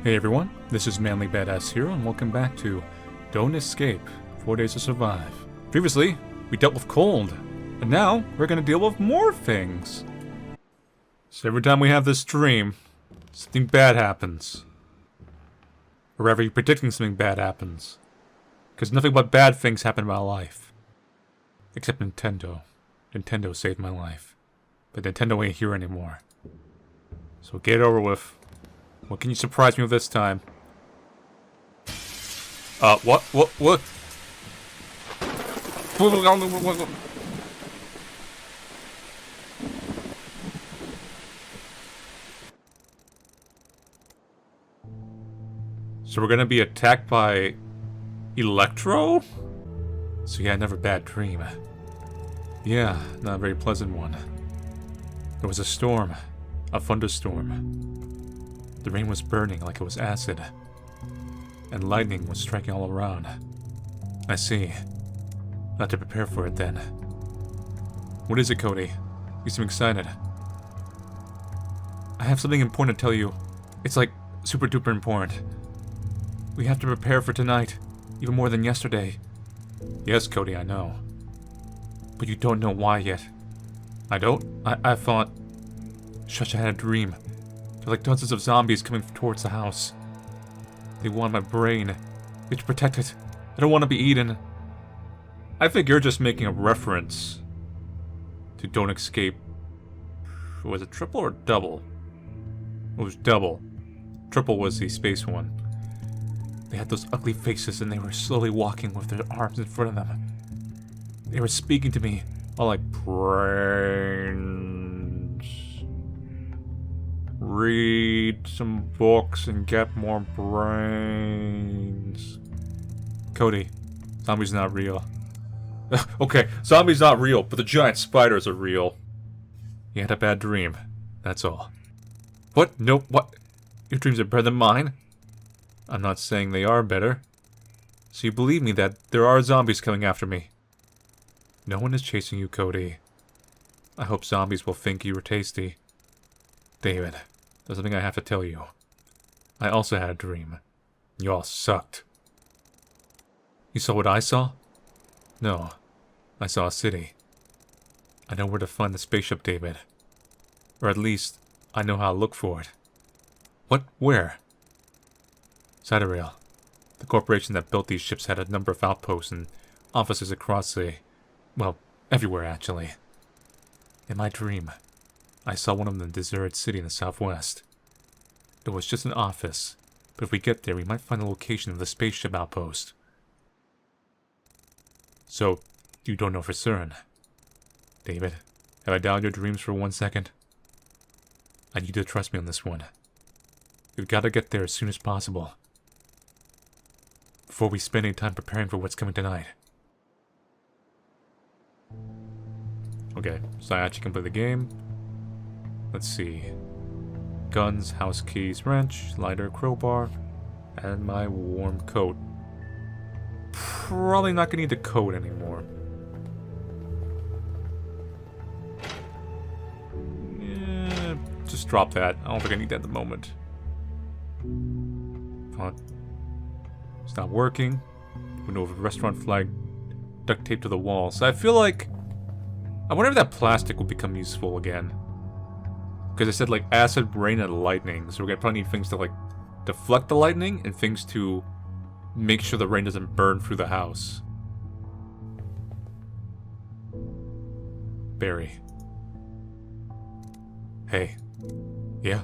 Hey everyone, this is Manly Badass here, and welcome back to Don't Escape, 4 Days to Survive. Previously, we dealt with cold, and now we're gonna deal with more things. So every time we have this dream, something bad happens. Or rather, you're predicting something bad happens. Because nothing but bad things happen in my life. Except Nintendo. Nintendo saved my life. But Nintendo ain't here anymore. So get it over with. What can you surprise me with this time? What? So we're gonna be attacked by Electro? So yeah, another bad dream. Yeah, not a very pleasant one. There was a storm. A thunderstorm. The rain was burning like it was acid. And lightning was striking all around. I see. I have to prepare for it then. What is it, Cody? You seem excited. I have something important to tell you. It's like super duper important. We have to prepare for tonight. Even more than yesterday. Yes, Cody, I know. But you don't know why yet. I don't? I thought... Shush, I had a dream. There are like dozens of zombies coming towards the house. They want my brain. They have to protect it. I don't want to be eaten. I think you're just making a reference to Don't Escape. Was it triple or double? It was double. Triple was the space one. They had those ugly faces and they were slowly walking with their arms in front of them. They were speaking to me, all like, brains. Read some books and get more brains. Cody, zombies not real. Okay, zombies not real, but the giant spiders are real. You had a bad dream, that's all. What? No, what? Your dreams are better than mine? I'm not saying they are better. So you believe me that there are zombies coming after me? No one is chasing you, Cody. I hope zombies will think you were tasty. David, there's something I have to tell you. I also had a dream. You all sucked. You saw what I saw? No. I saw a city. I know where to find the spaceship, David. Or at least, I know how to look for it. What? Where? Cyterail. The corporation that built these ships had a number of outposts and offices across the... well, everywhere, actually. In my dream, I saw one of them in a deserted city in the southwest. It was just an office, but if we get there, we might find the location of the spaceship outpost. So, you don't know for certain. David, have I doubted your dreams for 1 second? I need you to trust me on this one. We've got to get there as soon as possible. Before we spend any time preparing for what's coming tonight. Okay, so I actually can play the game. Let's see. Guns, house keys, wrench, lighter, crowbar, and my warm coat. Probably not gonna need the coat anymore. Yeah, just drop that. I don't think I need that at the moment. It's not working. Window of a restaurant flag duct taped to the wall. So I feel like... I wonder if that plastic will become useful again. Because it said like acid, rain, and lightning. So we're gonna probably need things to like deflect the lightning and things to make sure the rain doesn't burn through the house. Barry. Hey. Yeah?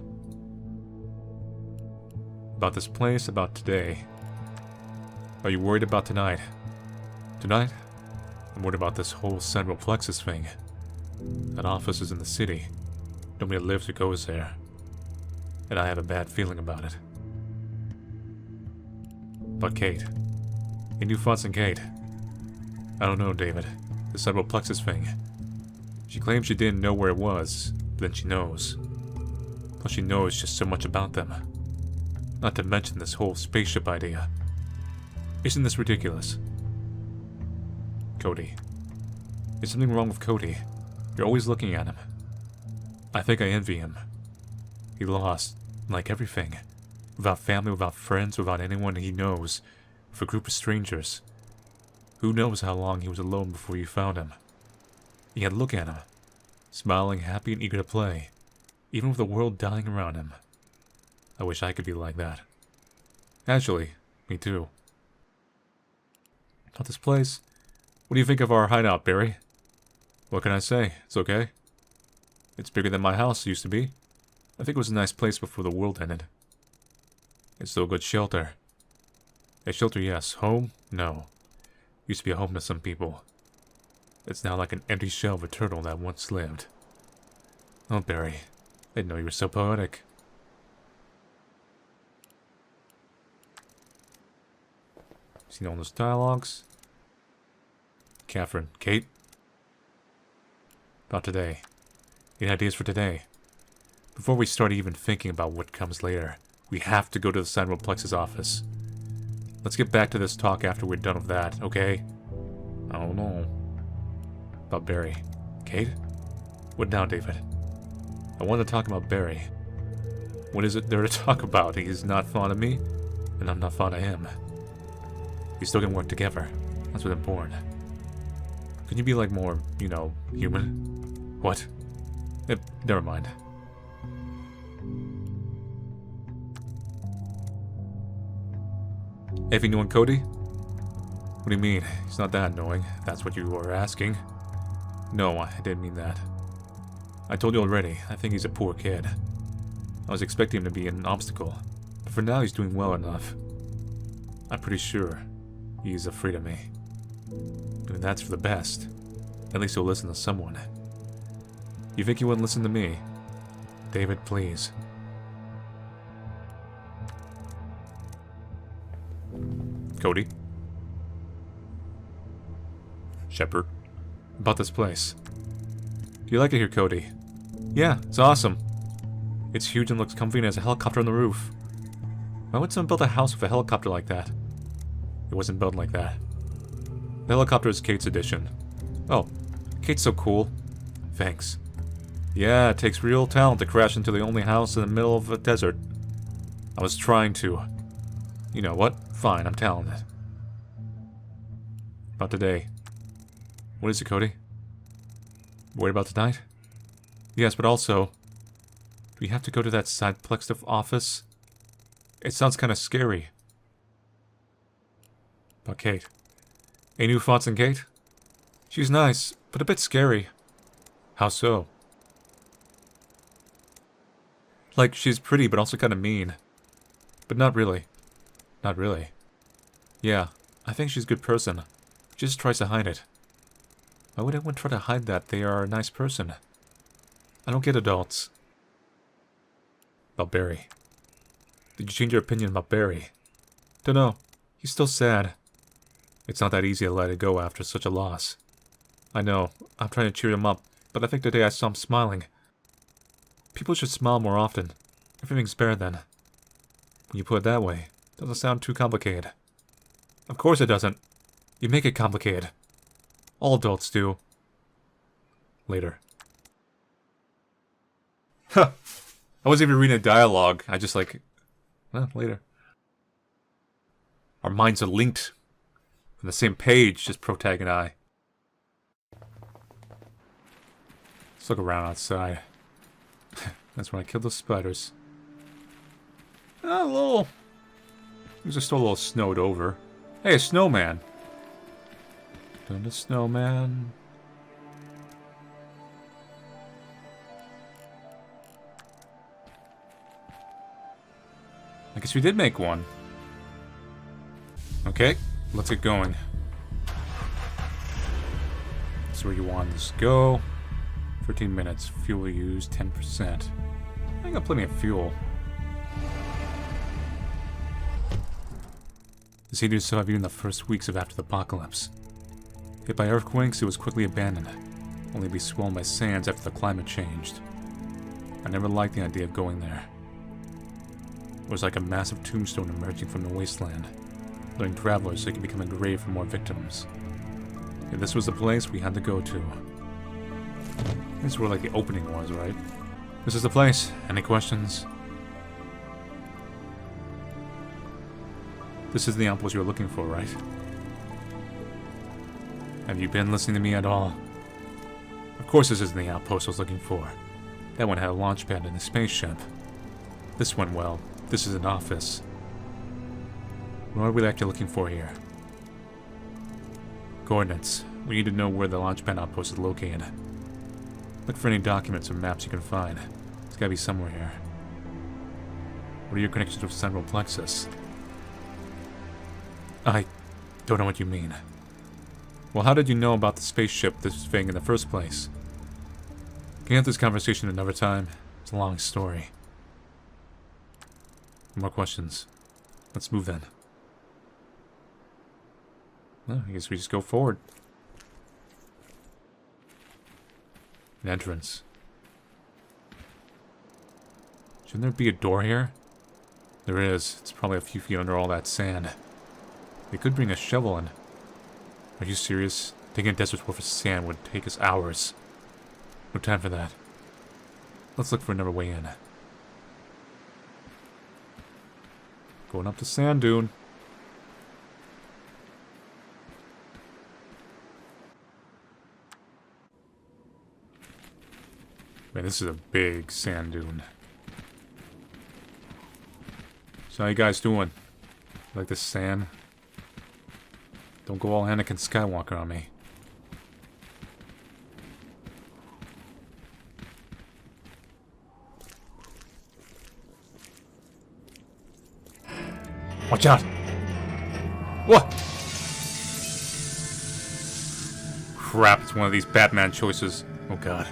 About this place, about today. Are you worried about tonight? Tonight? I'm worried about this whole central plexus thing. That office is in the city. Nobody lives or goes there. And I have a bad feeling about it. But Kate. Any new thoughts on Kate? I don't know, David. The central plexus thing. She claims she didn't know where it was, but then she knows. Plus she knows just so much about them. Not to mention this whole spaceship idea. Isn't this ridiculous? Cody. There's something wrong with Cody. You're always looking at him. I think I envy him. He lost, like everything. Without family, without friends, without anyone he knows. With a group of strangers. Who knows how long he was alone before you found him. Yet look at him. Smiling, happy, and eager to play. Even with the world dying around him. I wish I could be like that. Actually, me too. About this place, what do you think of our hideout, Barry? What can I say? It's okay. It's bigger than my house used to be. I think it was a nice place before the world ended. It's still a good shelter. A shelter, yes. Home? No. Used to be a home to some people. It's now like an empty shell of a turtle that once lived. Oh, Barry. I didn't know you were so poetic. Seen all those dialogues? Catherine. Kate? About today. Any ideas for today? Before we start even thinking about what comes later, we have to go to the Cyanoplex's office. Let's get back to this talk after we're done with that, okay? I don't know. About Barry. Kate? What now, David? I want to talk about Barry. What is it there to talk about? He's not fond of me, and I'm not fond of him. We still can work together. That's what's important. Can you be like more, you know, human? What? Never mind. Anything new on Cody? What do you mean? He's not that annoying, if that's what you were asking. No, I didn't mean that. I told you already, I think he's a poor kid. I was expecting him to be an obstacle, but for now he's doing well enough. I'm pretty sure he's afraid of me. And that's for the best. At least he'll listen to someone. You think he wouldn't listen to me? David, please. Cody? Shepard? About this place. Do you like it here, Cody? Yeah, it's awesome. It's huge and looks comfy and has a helicopter on the roof. Why would someone build a house with a helicopter like that? It wasn't built like that. The helicopter is Kate's edition. Oh, Kate's so cool. Thanks. Yeah, it takes real talent to crash into the only house in the middle of a desert. I was trying to. You know what? Fine, I'm talented. About today. What is it, Cody? Worried about tonight? Yes, but also... Do we have to go to that Cyanoplex's office? It sounds kind of scary. About Kate. Any new thoughts on Kate? She's nice, but a bit scary. How so? Like, she's pretty, but also kind of mean. But not really. Not really. Yeah, I think she's a good person. She just tries to hide it. Why would anyone try to hide that they are a nice person? I don't get adults. About Barry. Did you change your opinion about Barry? Dunno. He's still sad. It's not that easy to let it go after such a loss. I know. I'm trying to cheer him up, but I think today I saw him smiling. People should smile more often. Everything's better then. When you put it that way, it doesn't sound too complicated. Of course it doesn't. You make it complicated. All adults do. Later. Huh. I wasn't even reading a dialogue. I just like... Well, later. Our minds are linked. On the same page, just Protag and I. Let's look around outside. That's when I killed those spiders. A little... It was just a little snowed over. Hey, a snowman. Done the snowman. I guess we did make one. Okay, let's get going. That's where you want this to go. 13 minutes. Fuel used 10%. I got plenty of fuel. The city survived in the first weeks of after the apocalypse. Hit by earthquakes, it was quickly abandoned, only to be swallowed by sands after the climate changed. I never liked the idea of going there. It was like a massive tombstone emerging from the wasteland, luring travelers so it could become a grave for more victims. If this was the place we had to go to. This is where like the opening was, right? This is the place. Any questions? This is the outpost you're looking for, right? Have you been listening to me at all? Of course this isn't the outpost I was looking for. That one had a launch pad and a spaceship. This one, well, this is an office. What are we actually looking for here? Coordinates. We need to know where the launch pad outpost is located. Look for any documents or maps you can find. It's gotta be somewhere here. What are your connections with Central Plexus? I don't know what you mean. Well, how did you know about the spaceship, this thing, in the first place? Can we have this conversation another time? It's a long story. More questions. Let's move then. Well, I guess we just go forward. An entrance. Shouldn't there be a door here? There is. It's probably a few feet under all that sand. They could bring a shovel in. Are you serious? Taking a desert's worth of sand would take us hours. No time for that. Let's look for another way in. Going up the sand dune. Man, this is a big sand dune. So how you guys doing? Like this sand? Don't go all Anakin Skywalker on me. Watch out! What? Crap, it's one of these Batman choices. Oh god.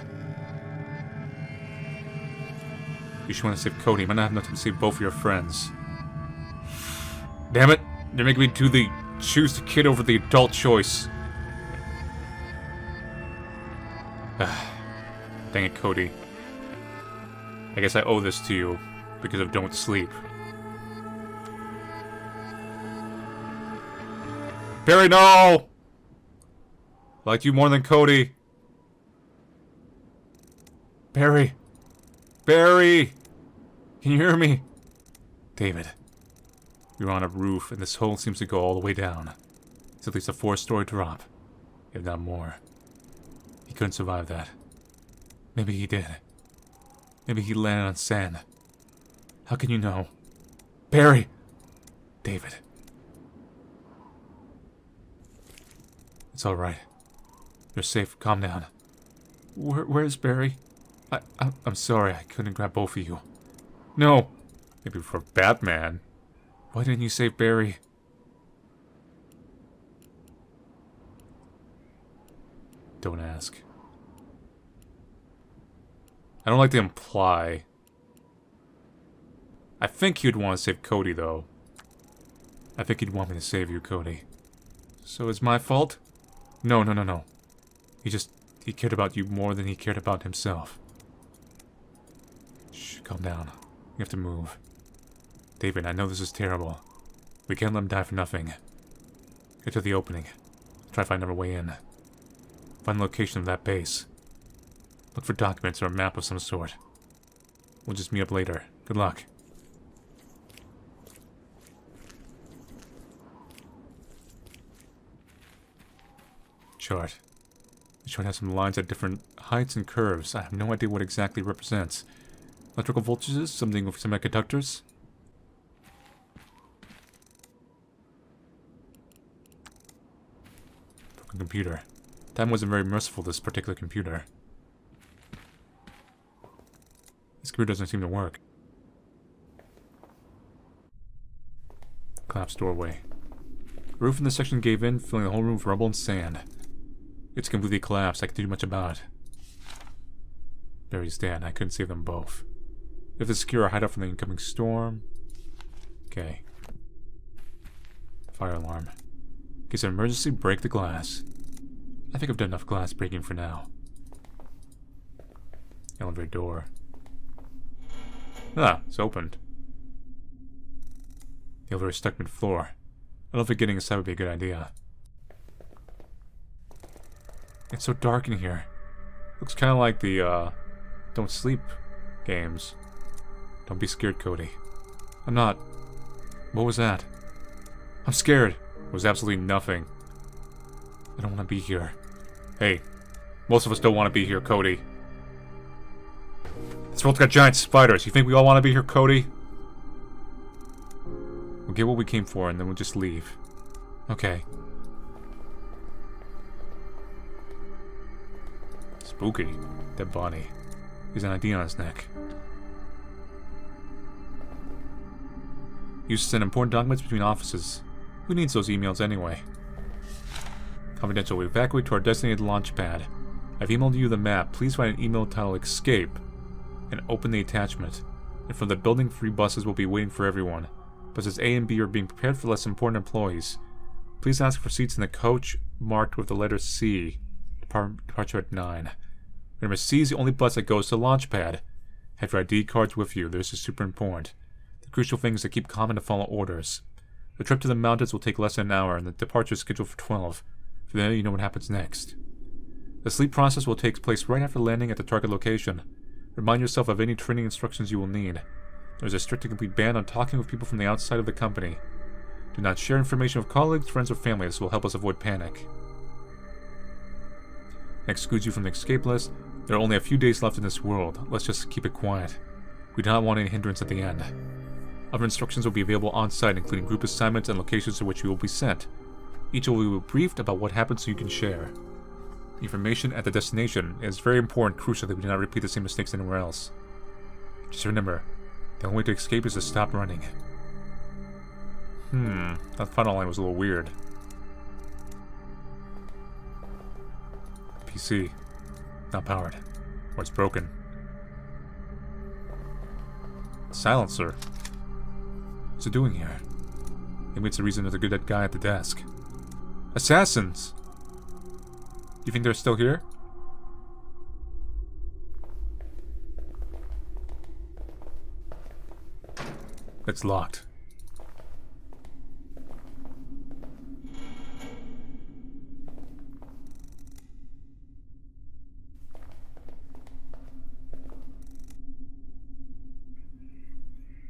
You should want to save Cody. You might not have enough to save both of your friends. Damn it! You're making me choose the kid over the adult choice. Dang it, Cody. I guess I owe this to you because of Don't Sleep. Barry, no! I liked you more than Cody. Barry. Barry! Can you hear me? David. You're on a roof, and this hole seems to go all the way down. It's at least a 4-story drop, if not more. He couldn't survive that. Maybe he did. Maybe he landed on sand. How can you know? Barry! David. It's alright. You're safe. Calm down. Where's Barry? I'm sorry I couldn't grab both of you. No! Maybe for Batman. Why didn't you save Barry? Don't ask. I don't like to imply. I think you'd want to save Cody, though. I think he'd want me to save you, Cody. So it's my fault? No. He cared about you more than he cared about himself. Shh, calm down. You have to move. David, I know this is terrible. We can't let him die for nothing. Get to the opening. Try to find another way in. Find the location of that base. Look for documents or a map of some sort. We'll just meet up later. Good luck. Chart. The chart has some lines at different heights and curves. I have no idea what exactly it represents. Electrical voltages? Something with semiconductors? Broken computer. Time wasn't very merciful, this particular computer. This computer doesn't seem to work. Collapsed doorway. The roof in this section gave in, filling the whole room with rubble and sand. It's completely collapsed. I can't do much about it. Barry's dead. I couldn't save them both. We have to secure a hideout from the incoming storm. Okay. Fire alarm. In case of emergency, break the glass. I think I've done enough glass breaking for now. Elevator door. Ah, it's opened. The elevator is stuck mid-floor. I don't think getting inside would be a good idea. It's so dark in here. Looks kind of like the, Don't Sleep games. Don't be scared, Cody. I'm not. What was that? I'm scared. It was absolutely nothing. I don't want to be here. Hey, most of us don't want to be here, Cody. This world's got giant spiders. You think we all want to be here, Cody? We'll get what we came for, and then we'll just leave. Okay. Spooky. Dead body. He's an ID on his neck. Used to send important documents between offices. Who needs those emails anyway? Confidential. We evacuate to our designated launch pad. I've emailed you the map. Please write an email titled Escape and open the attachment. And from the building, 3 buses will be waiting for everyone. Buses A and B are being prepared for less important employees. Please ask for seats in the coach marked with the letter C. Departure at 9. Remember, C is the only bus that goes to the launch pad. Have your ID cards with you. This is super important. The crucial thing is to keep calm and to follow orders. The trip to the mountains will take less than an hour, and the departure is scheduled for 12. From there, you know what happens next. The sleep process will take place right after landing at the target location. Remind yourself of any training instructions you will need. There is a strict and complete ban on talking with people from the outside of the company. Do not share information with colleagues, friends, or family. This will help us avoid panic. Excludes you from the escape list. There are only a few days left in this world. Let's just keep it quiet. We do not want any hindrance at the end. Other instructions will be available on-site, including group assignments and locations to which you will be sent. Each will be briefed about what happened so you can share. The information at the destination is very important, crucial that we do not repeat the same mistakes anywhere else. Just remember, the only way to escape is to stop running. That final line was a little weird. PC. Not powered. Or it's broken. Silencer. What's it doing here? Maybe it's the reason there's a good guy at the desk. Assassins! You think they're still here? It's locked.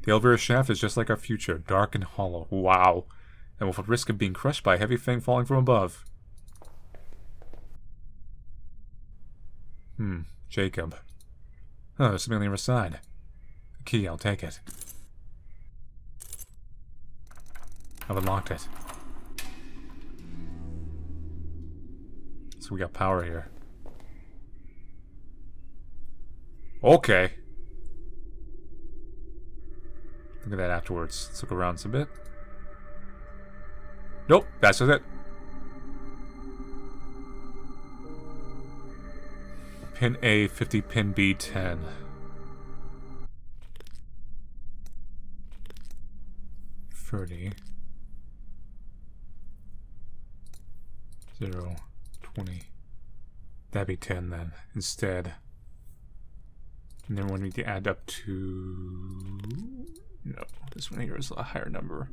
The elevator shaft is just like our future, dark and hollow. Wow. And with a risk of being crushed by a heavy thing falling from above. Jacob. Oh, there's something on the other side. A key, I'll take it. I've unlocked it. So we got power here. Okay. Look at that afterwards. Let's look around a bit. Nope, that's just it. Pin A, 50, pin B, 10. $30. 0, 20. That'd be 10 then, instead. And then we need to add up to... No, this one here is a higher number.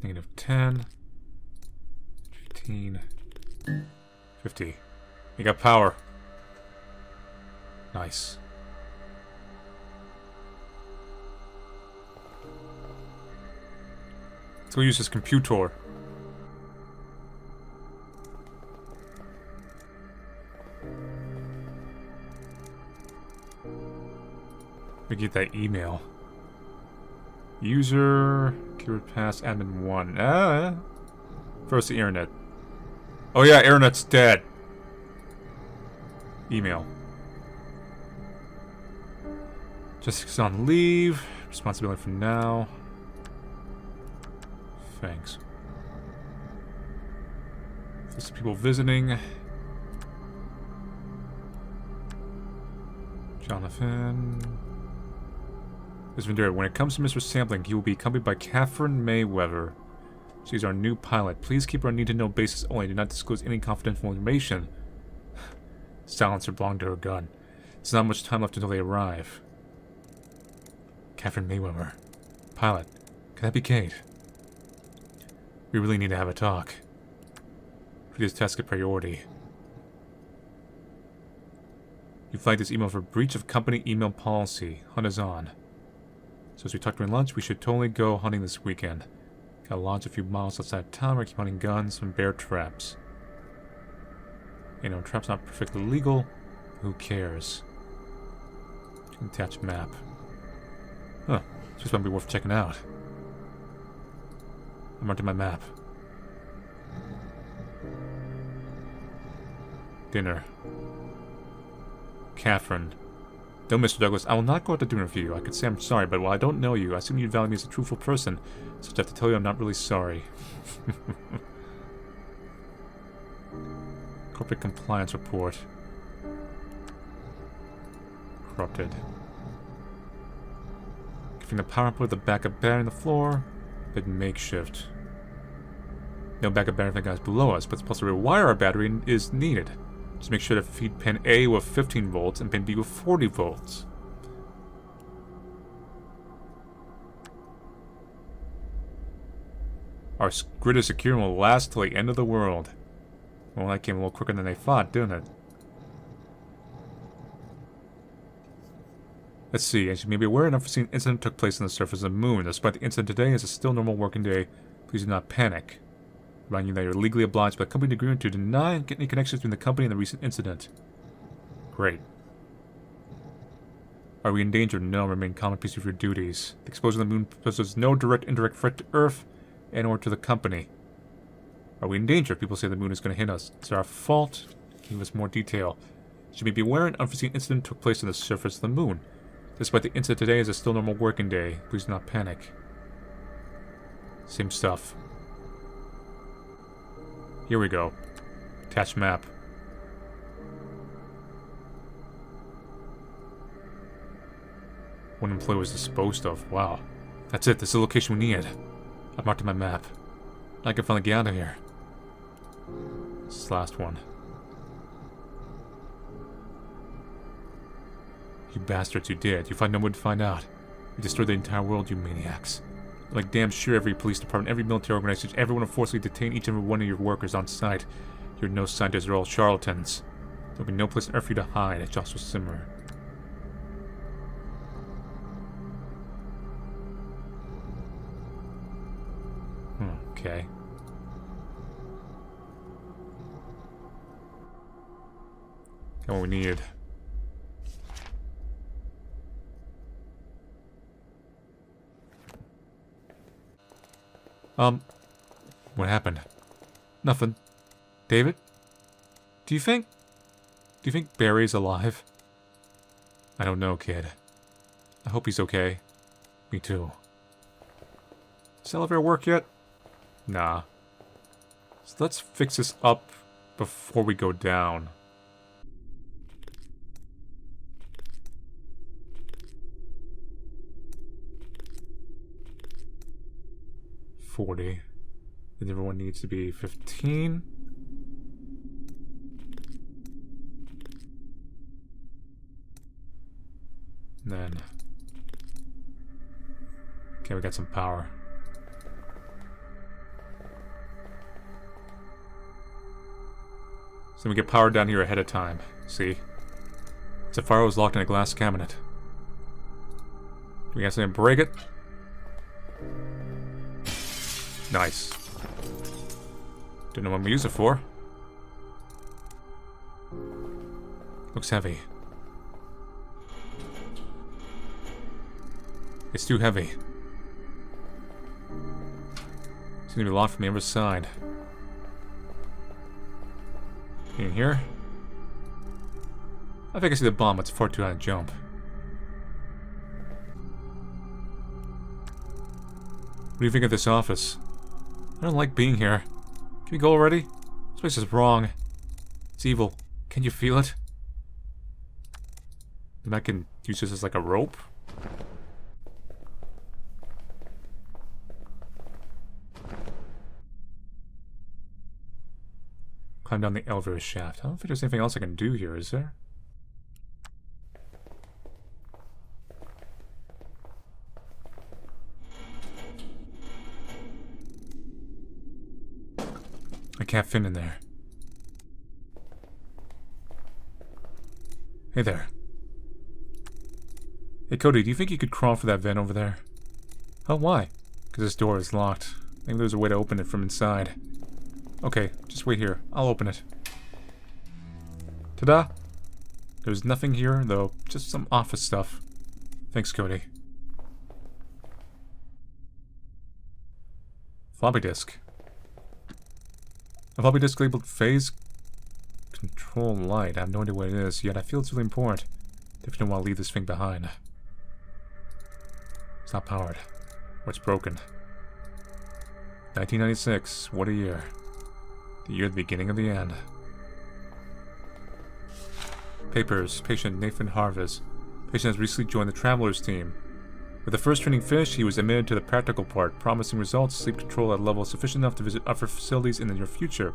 -10. 15. 50. You got power. Nice. Let's go use this computer. We get that email. User keyword pass admin 1. First the internet. Oh yeah, internet's dead. Email. Jessica's on leave. Responsibility for now. Thanks. There's people visiting. Jonathan. Ms. Vendera, when it comes to Mr. Sampling, he will be accompanied by Catherine Mayweather. She's our new pilot. Please keep her on need-to-know basis only. Do not disclose any confidential information. Silencer belonged to her gun. There's not much time left until they arrive. Catherine Mayweather. Pilot. Can that be Kate? We really need to have a talk. For this task a priority. You flagged this email for breach of company email policy. Hunt is on. So as we talked during lunch, we should totally go hunting this weekend. Gotta launch a few miles outside town where I keep hunting guns and bear traps. You know, traps not perfectly legal. Who cares? Attach map. Huh. This might be worth checking out. I marked in my map. Dinner. Catherine. No, Mr. Douglas, I will not go out to dinner for you. I could say I'm sorry, but while I don't know you, I assume you'd value me as a truthful person, so I have to tell you I'm not really sorry. Corporate compliance report. Corrupted. Giving the power output of the backup battery on the floor, but makeshift. No backup battery for the guys below us, but it's supposed to rewire our battery is needed. Just make sure to feed pin A with 15 volts and pin B with 40 volts. Our grid is secure and will last till the end of the world. Well, that came a little quicker than they thought, didn't it? Let's see, as you may be aware, an unforeseen incident took place on the surface of the moon. Despite the incident today is a still normal working day, please do not panic. Remind you that you're legally obliged by the company agreement to deny any connections between the company and the recent incident. Great. Are we in danger? No, remain calm and peace with your duties. The explosion of the moon poses no direct indirect threat to Earth and or to the company. Are we in danger? People say the moon is going to hit us. Is it our fault? Give us more detail. Should we be aware an unforeseen incident took place on the surface of the moon? Despite the incident today is a still normal working day. Please do not panic. Same stuff. Here we go. Attach map. One employee was disposed of. Wow. That's it. This is the location we needed. I've marked on my map. I can finally get out of here. This is the last one. You bastards, you did. You find no one to find out. You destroyed the entire world, you maniacs. Like damn sure every police department, every military organization, everyone will forcibly detain each and every one of your workers on site. You're no scientists, you're all charlatans. There'll be no place on earth for you to hide. It just will simmer. Okay. Got what we needed. What happened? Nothing. David? Do you think Barry's alive? I don't know, kid. I hope he's okay. Me too. Does the elevator work yet? Nah. So let's fix this up before we go down. $40. And everyone needs to be 15. And then... okay, we got some power. So we get power down here ahead of time. See? Sapphire was locked in a glass cabinet. Do we accidentally break it? Nice. Don't know what I'm gonna use it for. Looks heavy. It's too heavy. It's gonna be locked from the other side. In here? I think I see the bomb, but it's far too high to jump. What do you think of this office? I don't like being here. Can we go already? This place is wrong. It's evil. Can you feel it? Then I can use this as like a rope? Climb down the elevator shaft. I don't think there's anything else I can do here, is there? I can't fit in there. Hey there. Hey Cody, do you think you could crawl for that vent over there? Oh, why? Because this door is locked. Maybe there's a way to open it from inside. Okay, just wait here. I'll open it. Ta-da! There's nothing here, though. Just some office stuff. Thanks, Cody. Floppy disk. A floppy disk labeled phase control light. I have no idea what it is, yet I feel it's really important. Definitely don't want to leave this thing behind. It's not powered. Or it's broken. 1996. What a year. The year of the beginning of the end. Papers. Patient Nathan Harvis. Patient has recently joined the Travelers team. With the first training finished, he was admitted to the practical part, promising results, sleep control at a level sufficient enough to visit other facilities in the near future.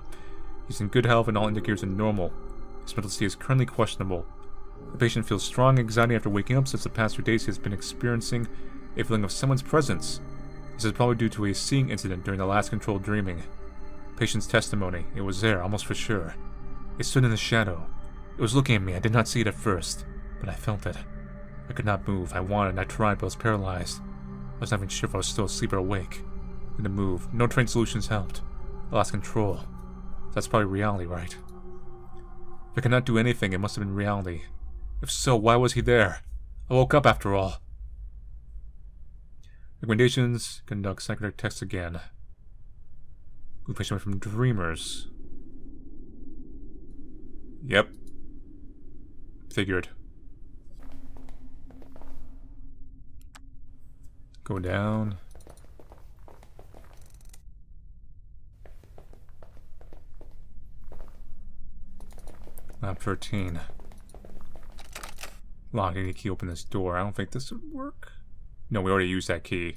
He's in good health and all indicators are normal. His mental state is currently questionable. The patient feels strong anxiety after waking up, since the past few days he has been experiencing a feeling of someone's presence. This is probably due to a seeing incident during the last controlled dreaming. Patient's testimony. It was there, almost for sure. It stood in the shadow. It was looking at me. I did not see it at first, but I felt it. I could not move. I wanted and I tried, but I was paralyzed. I was not even sure if I was still asleep or awake. I didn't move. No trained solutions helped. I lost control. That's probably reality, right? If I could not do anything, it must have been reality. If so, why was he there? I woke up after all. Recommendations. Conduct psychotic tests again. Move patient away from dreamers. Yep. Figured. Go down. Lab 13. Lock. I need a key to open this door. I don't think this would work. No, we already used that key.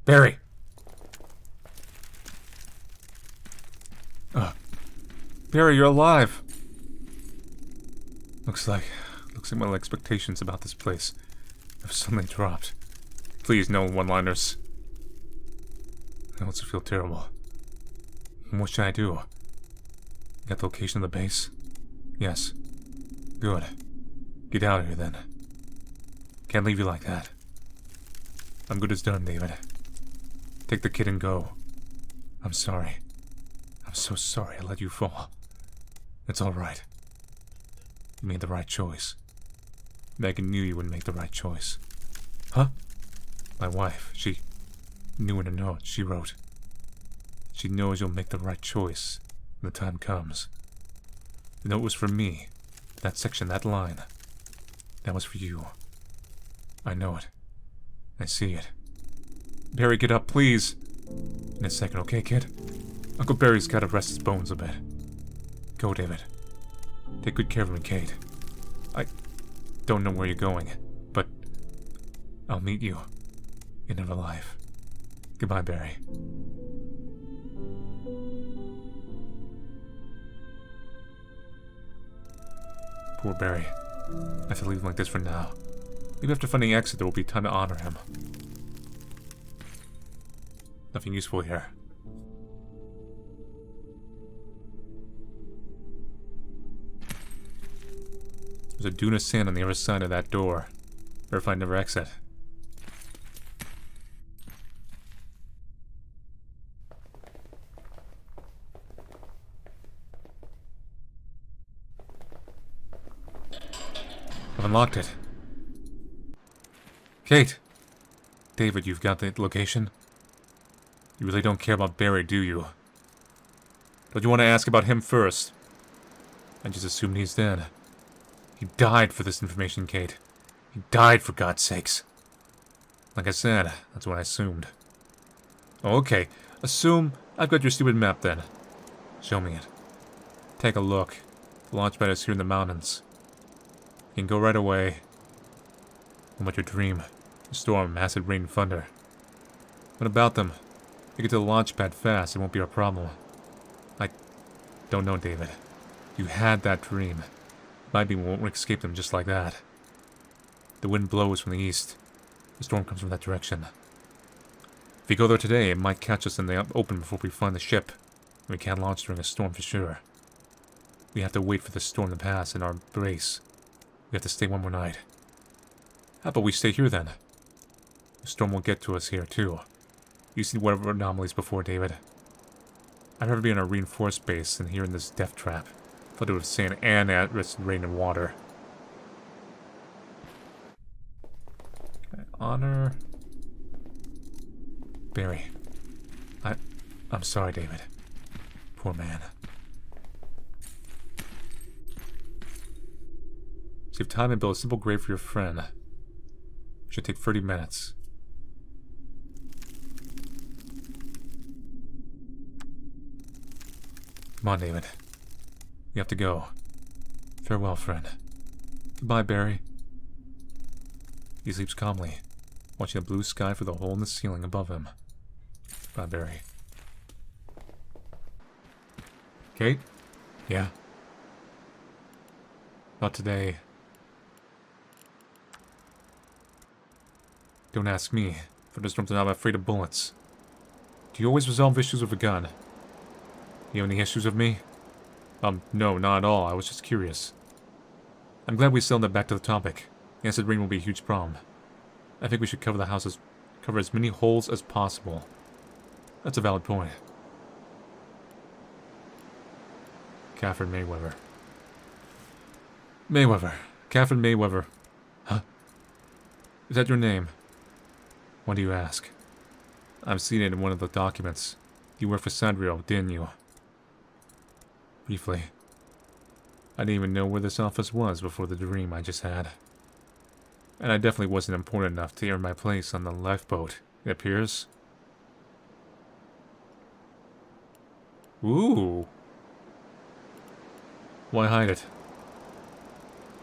Barry! Barry, you're alive! Looks like my expectations about this place have suddenly dropped. Please, no one-liners. I also feel terrible. What should I do? You got the location of the base? Yes. Good. Get out of here, then. Can't leave you like that. I'm good as done, David. Take the kid and go. I'm sorry. I'm so sorry I let you fall. It's alright. You made the right choice. Megan knew you would make the right choice. Huh? My wife, she knew in a note she wrote. She knows you'll make the right choice when the time comes. The note was for me. That section, that line. That was for you. I know it. I see it. Barry, get up, please. In a second, okay, kid? Uncle Barry's gotta rest his bones a bit. Go, David. Take good care of him, Kate. I don't know where you're going, but I'll meet you in another life. Goodbye, Barry. Poor Barry. I have to leave him like this for now. Maybe after finding an exit there will be time to honor him. Nothing useful here. There's a dune of sand on the other side of that door. Better find another exit. I've unlocked it. Kate! David, you've got the location? You really don't care about Barry, do you? Don't you want to ask about him first? I just assumed he's dead. He died for this information, Kate. He died, for God's sakes. Like I said, that's what I assumed. Oh, okay. Assume I've got your stupid map, then. Show me it. Take a look. The launch pad is here in the mountains. You can go right away. What about your dream? The storm, acid rain, thunder. What about them? You get to the launch pad fast, it won't be a problem. I don't know, David. You had that dream. Might be we won't escape them just like that. The wind blows from the east. The storm comes from that direction. If we go there today, it might catch us in the open before we find the ship. We can't launch during a storm for sure. We have to wait for the storm to pass and our brace. We have to stay one more night. How about we stay here then? The storm will get to us here, too. You've seen whatever anomalies before, David. I'd rather be on a reinforced base than here in this death trap, flooded with sand and at-risk rain and water. Okay, honor... Barry. I'm sorry, David. Poor man. Save time and build a simple grave for your friend. It should take 30 minutes. Come on, David. You have to go. Farewell, friend. Goodbye, Barry. He sleeps calmly, watching the blue sky through the hole in the ceiling above him. Goodbye, Barry. Kate? Yeah? Not today. Don't ask me. Thunderstorms are not afraid of bullets. Do you always resolve issues with a gun? You have any issues with me? No, not at all. I was just curious. I'm glad we settled that back to the topic. Acid rain will be a huge problem. I think we should cover the house cover as many holes as possible. That's a valid point. Catherine Mayweather. Catherine Mayweather. Huh? Is that your name? Why do you ask? I've seen it in one of the documents. You worked for Sandrio, didn't you? Briefly. I didn't even know where this office was before the dream I just had. And I definitely wasn't important enough to earn my place on the lifeboat, it appears. Ooh. Why hide it?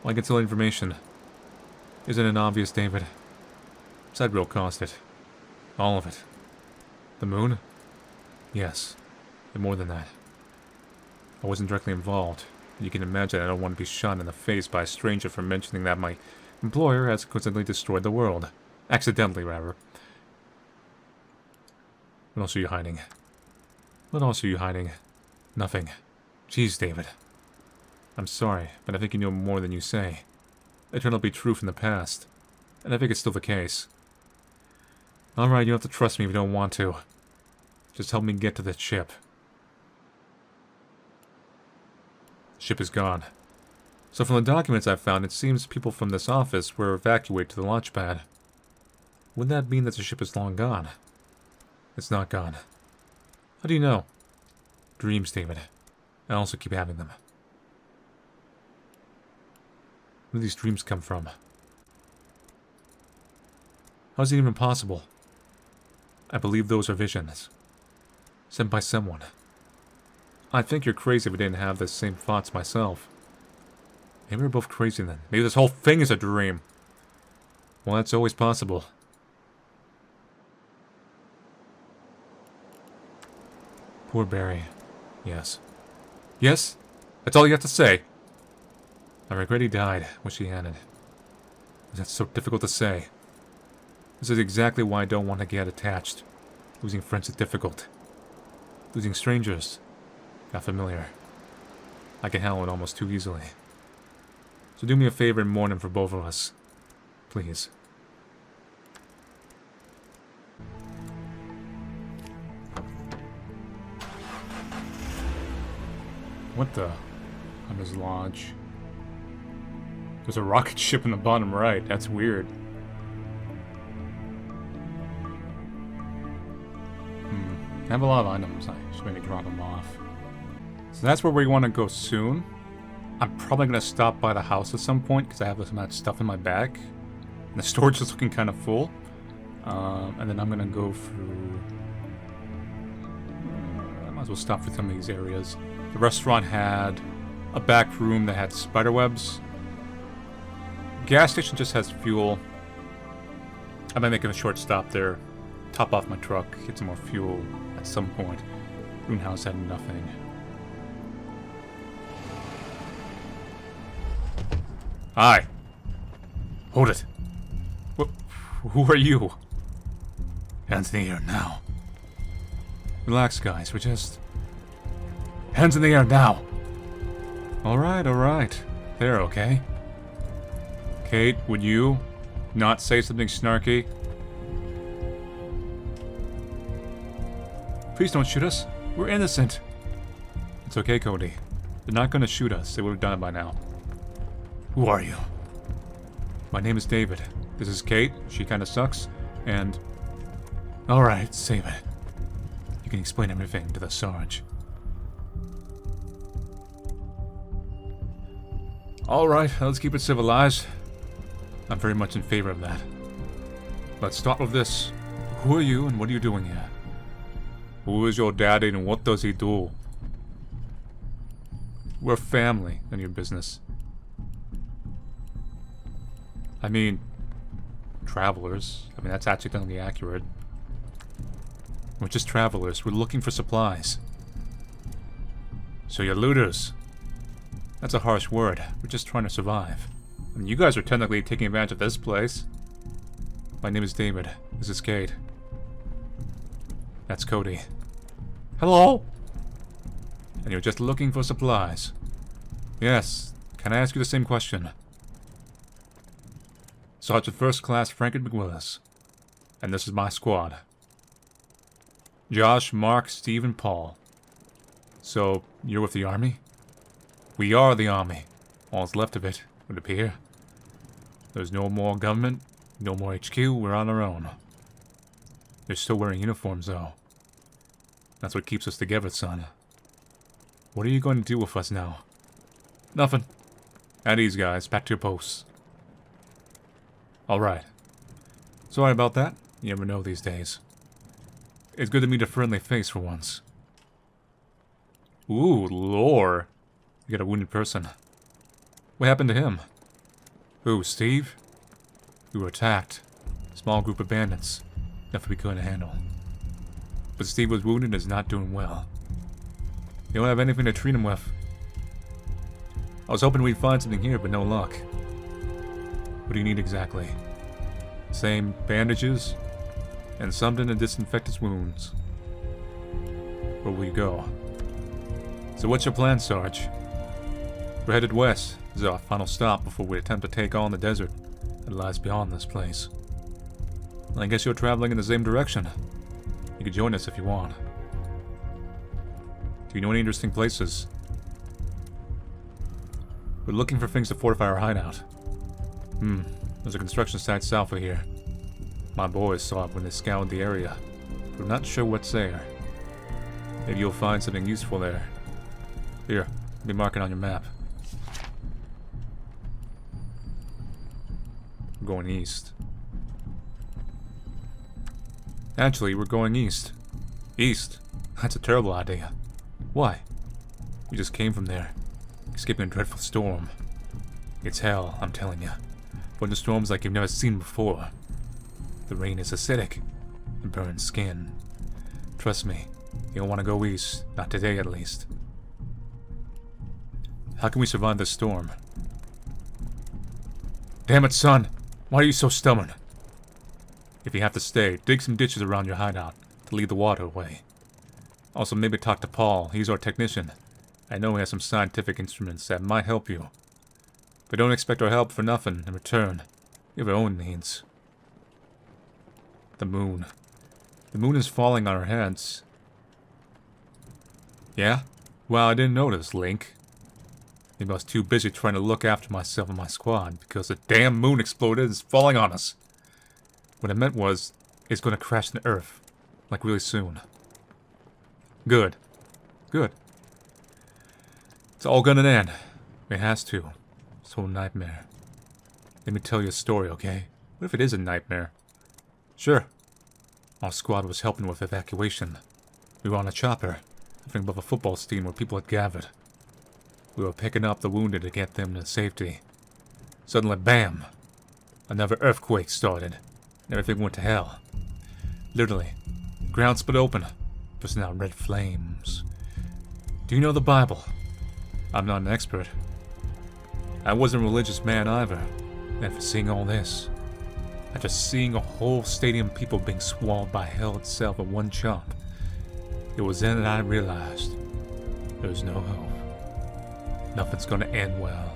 Why conceal information? Isn't it obvious, David? Sandrio caused it. All of it. The moon? Yes. And more than that. I wasn't directly involved. You can imagine I don't want to be shot in the face by a stranger for mentioning that my employer has coincidentally destroyed the world. Accidentally, rather. What else are you hiding? What else are you hiding? Nothing. Jeez, David. I'm sorry, but I think you know more than you say. It turned out to be true from the past. And I think it's still the case. Alright, you don't have to trust me if you don't want to. Just help me get to the ship. The ship is gone. So from the documents I've found, it seems people from this office were evacuated to the launch pad. Wouldn't that mean that the ship is long gone? It's not gone. How do you know? Dreams, David. I also keep having them. Where do these dreams come from? How is it even possible? I believe those are visions. Sent by someone. I think you're crazy if I didn't have the same thoughts myself. Maybe we're both crazy then. Maybe this whole thing is a dream. Well, that's always possible. Poor Barry. Yes. Yes? That's all you have to say? I regret he died. Wish he hadn't. That's so difficult to say. This is exactly why I don't want to get attached. Losing friends is difficult. Losing strangers. Not familiar. I can handle it almost too easily. So do me a favor and mourn him for both of us. Please. What the? On his lodge. There's a rocket ship in the bottom right. That's weird. I have a lot of items. I should maybe drop them off. So that's where we want to go soon. I'm probably going to stop by the house at some point because I have this much stuff in my bag. And the storage is looking kind of full. And then I'm going to go through... I might as well stop for some of these areas. The restaurant had a back room that had spider webs. Gas station just has fuel. I might make a short stop there. Top off my truck, get some more fuel at some point. Runehouse had nothing. Hi. Hold it. Who are you? Hands in the air now. Relax, guys. We're just... Hands in the air now. Alright, alright. There, okay? Kate, would you... not say something snarky? Please don't shoot us. We're innocent. It's okay, Cody. They're not gonna shoot us. They would have done it by now. Who are you? My name is David. This is Kate. She kinda sucks. And... Alright, save it. You can explain everything to the Sarge. Alright, let's keep it civilized. I'm very much in favor of that. Let's start with this. Who are you and what are you doing here? Who is your daddy and what does he do? We're family, none of your business. I mean, travelers. I mean, that's accidentally accurate. We're just travelers. We're looking for supplies. So you're looters. That's a harsh word. We're just trying to survive. I mean, you guys are technically taking advantage of this place. My name is David. This is Kate. That's Cody. Hello? And you're just looking for supplies. Yes. Can I ask you the same question? Sergeant First Class Franklin McWillis. And this is my squad. Josh, Mark, Steve, and Paul. So, you're with the army? We are the army. All's left of it, would appear. There's no more government, no more HQ, we're on our own. They're still wearing uniforms, though. That's what keeps us together, son. What are you going to do with us now? Nothing. At ease, guys. Back to your posts. Alright. Sorry about that. You never know these days. It's good to meet a friendly face for once. Ooh, lore. You got a wounded person. What happened to him? Who, Steve? We were attacked. Small group of bandits. Nothing we couldn't handle. But Steve was wounded and is not doing well. You don't have anything to treat him with. I was hoping we'd find something here, but no luck. What do you need exactly? Same bandages? And something to disinfect his wounds. Where will you go? So what's your plan, Sarge? We're headed west. This is our final stop before we attempt to take on the desert that lies beyond this place. I guess you're traveling in the same direction. You can join us if you want. Do you know any interesting places? We're looking for things to fortify our hideout. There's a construction site south of here. My boys saw it when they scoured the area. We're not sure what's there. Maybe you'll find something useful there. Here, let me mark it on your map. We're going east. Actually, we're going east. East? That's a terrible idea. Why? We just came from there, escaping a dreadful storm. It's hell, I'm telling you. But the storm's like you've never seen before. The rain is acidic and burns skin. Trust me, you don't want to go east, not today at least. How can we survive this storm? Damn it, son! Why are you so stubborn? If you have to stay, dig some ditches around your hideout to lead the water away. Also, maybe talk to Paul. He's our technician. I know he has some scientific instruments that might help you. But don't expect our help for nothing in return. We have our own needs. The moon. The moon is falling on our heads. Yeah? Well, I didn't notice, Link. Maybe I was too busy trying to look after myself and my squad because the damn moon exploded and is falling on us. What I meant was, it's going to crash into Earth. Like really soon. Good. Good. It's all gonna end. It has to. This whole nightmare. Let me tell you a story, okay? What if it is a nightmare? Sure. Our squad was helping with evacuation. We were on a chopper, hovering above a football stadium where people had gathered. We were picking up the wounded to get them to safety. Suddenly, bam! Another earthquake started, and everything went to hell. Literally, the ground split open, bursting out red flames. Do you know the Bible? I'm not an expert. I wasn't a religious man either, and after seeing all this, after seeing a whole stadium of people being swallowed by hell itself in one chomp, it was then that I realized there's no hope. Nothing's gonna end well.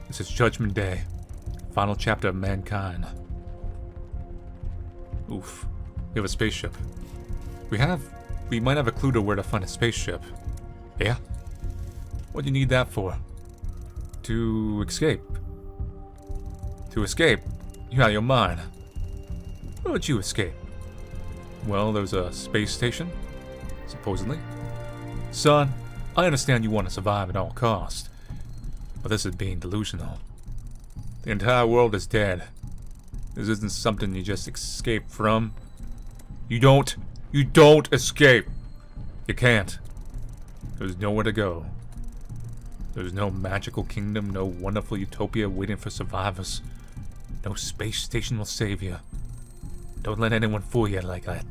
This is Judgment Day. final chapter of mankind. Oof. We have a spaceship. We might have a clue to where to find a spaceship. Yeah? What do you need that for? To escape. To escape? You're out of your mind. Where would you escape? Well, there's a space station, supposedly. Son, I understand you want to survive at all costs, but this is being delusional. The entire world is dead. This isn't something you just escape from. You don't escape. You can't. There's nowhere to go. There's no magical kingdom, no wonderful utopia waiting for survivors. No space station will save you. Don't let anyone fool you like that.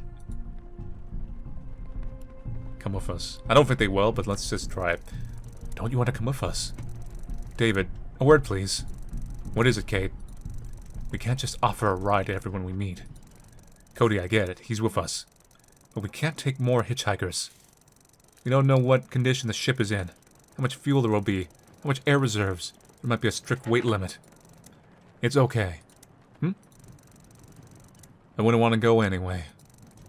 Come with us. I don't think they will, but let's just try it. Don't you want to come with us? David, a word please. What is it, Kate? We can't just offer a ride to everyone we meet. Cody, I get it. He's with us. But we can't take more hitchhikers. We don't know what condition the ship is in, how much fuel there will be, how much air reserves. There might be a strict weight limit. It's okay. I wouldn't want to go anyway.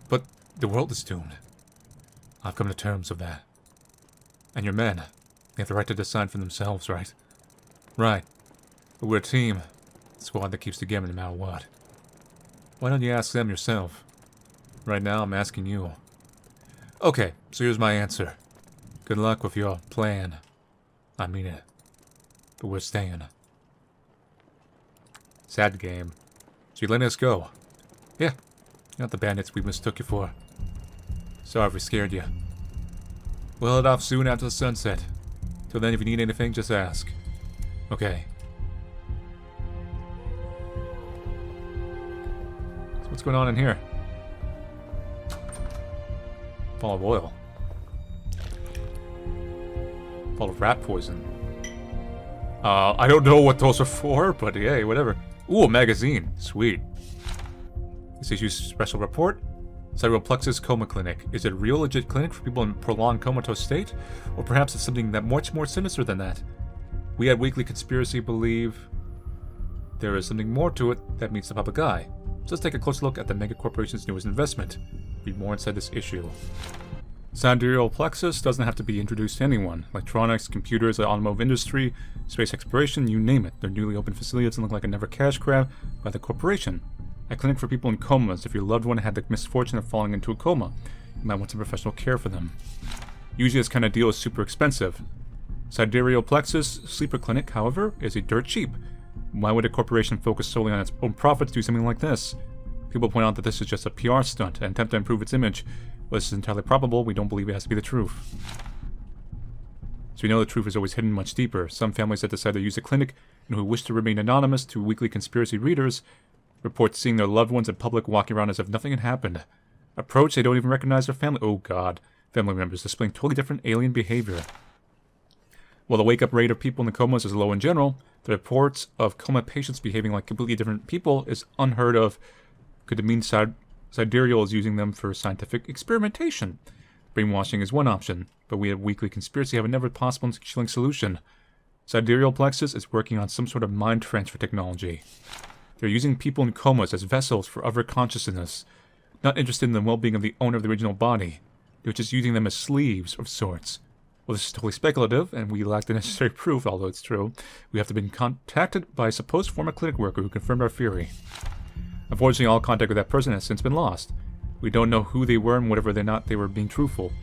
But the world is doomed. I've come to terms with that. And your men, they have the right to decide for themselves, right? Right. But we're a team. A squad that keeps together no matter what. Why don't you ask them yourself? Right now, I'm asking you. Okay, so here's my answer. Good luck with your plan. I mean it. But we're staying. Sad game. So you letting us go? Yeah. You're not the bandits we mistook you for. Sorry if we scared you. We'll head off soon after the sunset. Till then, if you need anything, just ask. Okay. So what's going on in here? Ball of oil. Ball of rat poison. I don't know what those are for, but hey, whatever. Ooh, a magazine. Sweet. This issue's special report. Cerebral Plexus Coma Clinic. Is it a real legit clinic for people in prolonged comatose state? Or perhaps it's something that much more sinister than that? We at Weekly Conspiracy believe there is something more to it that meets the public eye. So let's take a closer look at the mega corporation's newest investment. Read more inside this issue. Sidereal Plexus doesn't have to be introduced to anyone. Electronics, computers, the automotive industry, space exploration, you name it. Their newly opened facility doesn't look like a never cash grab by the corporation. A clinic for people in comas. If your loved one had the misfortune of falling into a coma, you might want some professional care for them. Usually this kind of deal is super expensive. Sidereal Plexus Sleeper Clinic, however, is a dirt cheap. Why would a corporation focus solely on its own profits do something like this? People point out that this is just a PR stunt, an attempt to improve its image. While this is entirely probable, we don't believe it has to be the truth. So we know the truth is always hidden much deeper. Some families that decide to use a clinic and who wish to remain anonymous to Weekly Conspiracy readers report seeing their loved ones in public walking around as if nothing had happened. Approach, they don't even recognize their family. Oh god. Family members displaying totally different alien behavior. While the wake-up rate of people in the comas is low in general, the reports of coma patients behaving like completely different people is unheard of. Could it mean Sidereal is using them for scientific experimentation? Brainwashing is one option, but we at Weekly Conspiracy have a never possible and chilling solution. Sidereal Plexus is working on some sort of mind transfer technology. They're using people in comas as vessels for other consciousness, not interested in the well-being of the owner of the original body. They're just using them as sleeves of sorts. Well, this is totally speculative, and we lack the necessary proof, although it's true. We have to be contacted by a supposed former clinic worker who confirmed our theory. Unfortunately, all contact with that person has since been lost. We don't know who they were and whatever they were being truthful.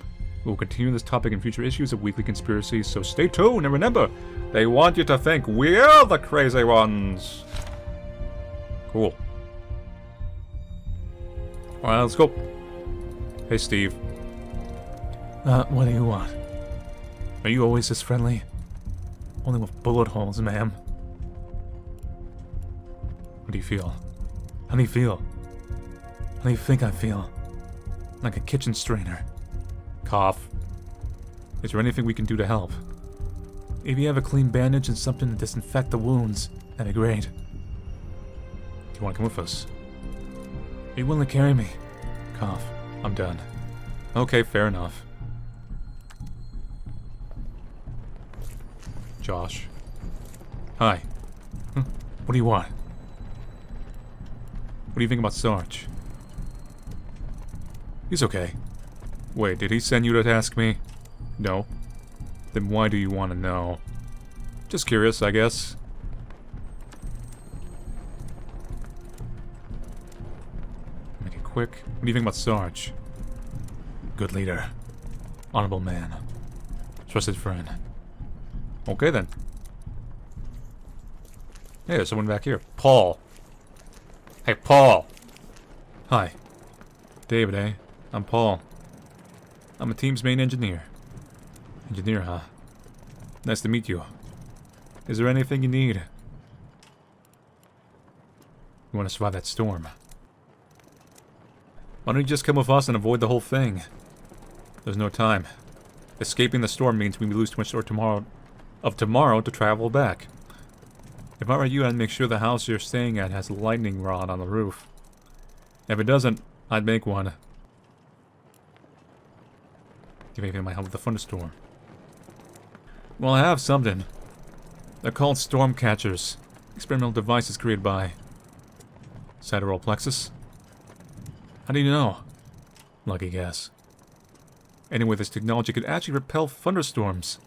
We will continue this topic in future issues of Weekly Conspiracy, so stay tuned and remember, they want you to think we're the crazy ones. Cool. Alright, let's go. Hey, Steve. What do you want? Are you always this friendly? Only with bullet holes, ma'am. What do you feel? How do you feel? How do you think I feel? Like a kitchen strainer. Cough. Is there anything we can do to help? If you have a clean bandage and something to disinfect the wounds, that'd be great. Do you want to come with us? Are you willing to carry me? Cough. I'm done. Okay, fair enough. Josh. Hi. What do you want? What do you think about Sarge? He's okay. Wait, did he send you to ask me? No. Then why do you want to know? Just curious, I guess. Make it quick. What do you think about Sarge? Good leader. Honorable man. Trusted friend. Okay then. Hey, there's someone back here. Paul. Hey, Paul. Hi. David, eh? I'm Paul. I'm a team's main engineer. Engineer, huh? Nice to meet you. Is there anything you need? You want to survive that storm? Why don't you just come with us and avoid the whole thing? There's no time. Escaping the storm means we lose too much tomorrow to travel back. If I were you, I'd make sure the house you're staying at has a lightning rod on the roof. If it doesn't, I'd make one. Do you have anything that might help with the thunderstorm? Well, I have something. They're called storm catchers. Experimental devices created by Sidereal Plexus. How do you know? Lucky guess. Anyway, this technology could actually repel thunderstorms.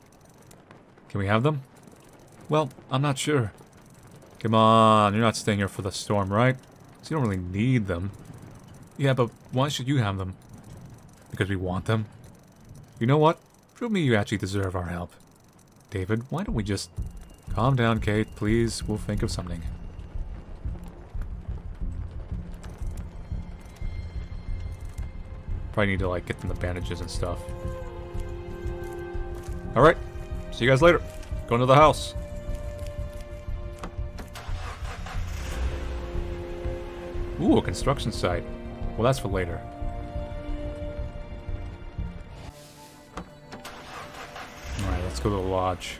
Can we have them? Well, I'm not sure. Come on, you're not staying here for the storm, right? So you don't really need them. Yeah, but why should you have them? Because we want them? You know what? Prove me you actually deserve our help. David, why don't we just... Calm down, Kate, please. We'll think of something. Probably need to, like, get them the bandages and stuff. Alright. See you guys later. Going to the house. Ooh, a construction site. Well, that's for later. Alright, let's go to the lodge.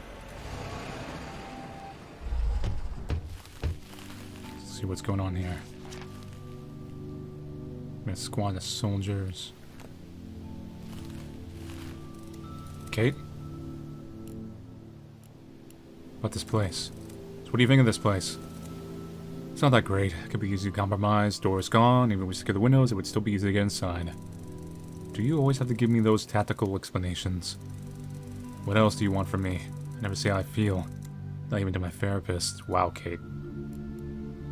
Let's see what's going on here. A squad of soldiers. Kate? About this place. So what do you think of this place? It's not that great. It could be easily compromised. Door's gone. Even if we secure the windows, it would still be easy to get inside. Do you always have to give me those tactical explanations? What else do you want from me? I never say how I feel. Not even to my therapist. Wow, Kate.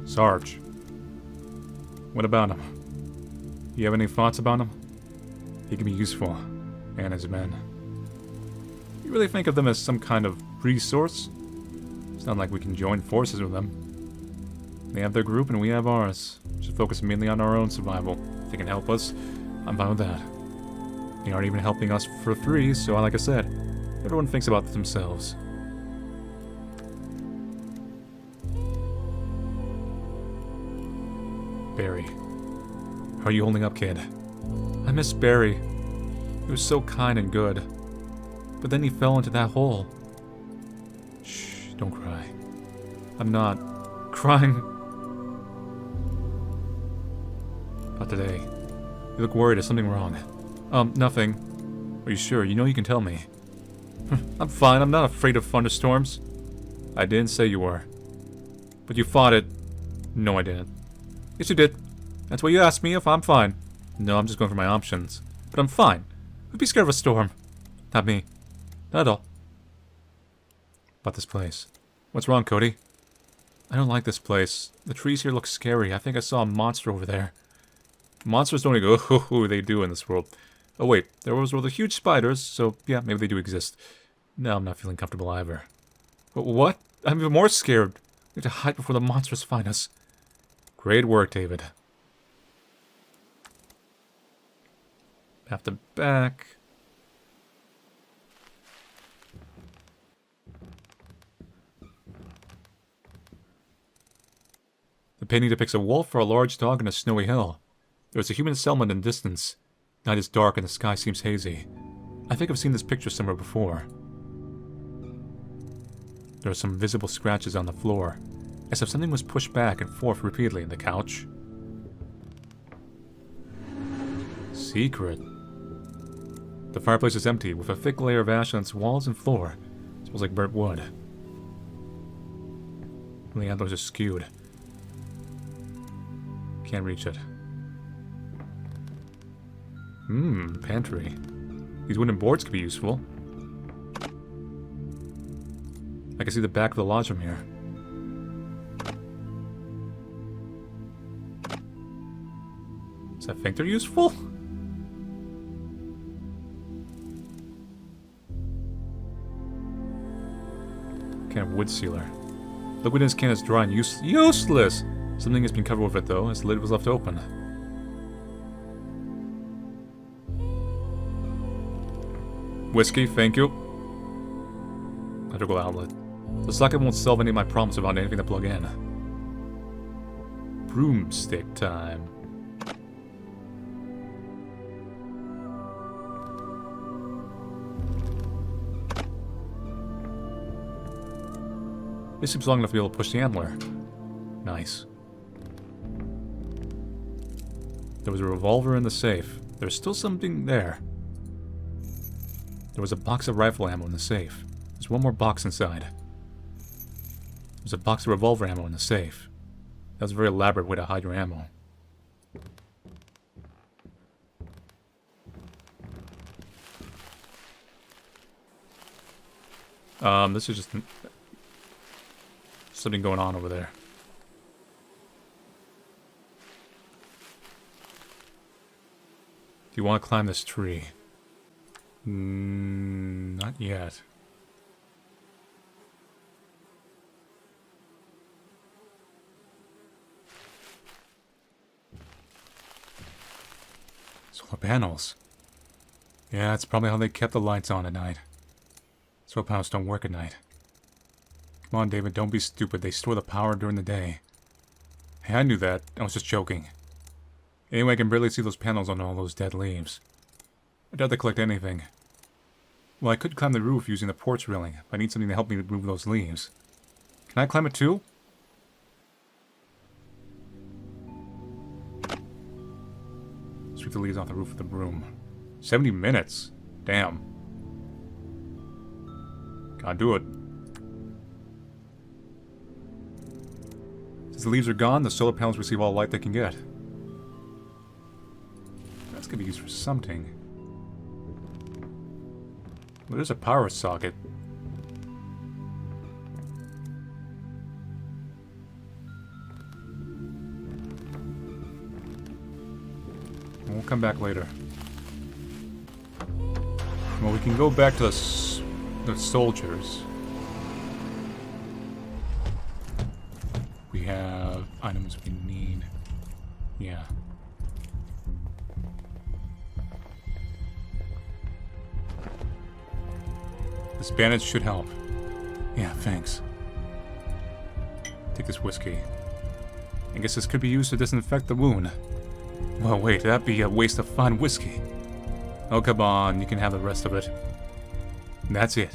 Sarge. What about him? You have any thoughts about him? He can be useful. And his men. You really think of them as some kind of resource? It's not like we can join forces with them. They have their group and we have ours. We should focus mainly on our own survival. If they can help us, I'm fine with that. They aren't even helping us for free, so like I said, everyone thinks about themselves. Barry. How are you holding up, kid? I miss Barry. He was so kind and good. But then he fell into that hole. Shh, don't cry. I'm not crying. About today. You look worried. Is something wrong? Nothing. Are you sure? You know you can tell me. I'm fine. I'm not afraid of thunderstorms. I didn't say you were. But you fought it. No, I didn't. Yes, you did. That's why you asked me if I'm fine. No, I'm just going for my options. But I'm fine. Who'd be scared of a storm? Not me. Not at all. About this place. What's wrong, Cody? I don't like this place. The trees here look scary. I think I saw a monster over there. Monsters don't go, oh, they do in this world. Oh wait, there were the huge spiders, so yeah, maybe they do exist. No, I'm not feeling comfortable either. But what? I'm even more scared. We have to hide before the monsters find us. Great work, David. Have to back. The painting depicts a wolf or a large dog in a snowy hill. There is a human settlement in the distance. Night is dark and the sky seems hazy. I think I've seen this picture somewhere before. There are some visible scratches on the floor, as if something was pushed back and forth repeatedly in the couch. Secret. The fireplace is empty, with a thick layer of ash on its walls and floor. It smells like burnt wood. And the antlers are skewed. Can't reach it. Pantry. These wooden boards could be useful. I can see the back of the lodge from here. Does that think they're useful? Can of wood sealer. Liquid in this can is dry and useless! Something has been covered with it though, as the lid was left open. Whiskey, thank you. Electrical outlet. The socket won't solve any of my problems without anything to plug in. Broomstick time. This seems long enough to be able to push the antler. Nice. There was a revolver in the safe. There's still something there. There was a box of rifle ammo in the safe. There's one more box inside. There's a box of revolver ammo in the safe. That was a very elaborate way to hide your ammo. This is just something going on over there. Do you want to climb this tree? Not yet. Solar panels. Yeah, that's probably how they kept the lights on at night. Solar panels don't work at night. Come on, David, don't be stupid. They store the power during the day. Hey, I knew that. I was just joking. Anyway, I can barely see those panels on all those dead leaves. I doubt they collect anything. Well, I could climb the roof using the porch railing, but I need something to help me move those leaves. Can I climb it too? Sweep the leaves off the roof with the broom. 70 minutes? Damn. Gotta do it. Since the leaves are gone, the solar panels receive all the light they can get. That's gonna be used for something. Well, there's a power socket. We'll come back later. Well, we can go back to the soldiers. We have items we need. Yeah. This bandage should help. Yeah, thanks. Take this whiskey. I guess this could be used to disinfect the wound. Well, wait, that'd be a waste of fine whiskey. Oh, come on, you can have the rest of it. And that's it.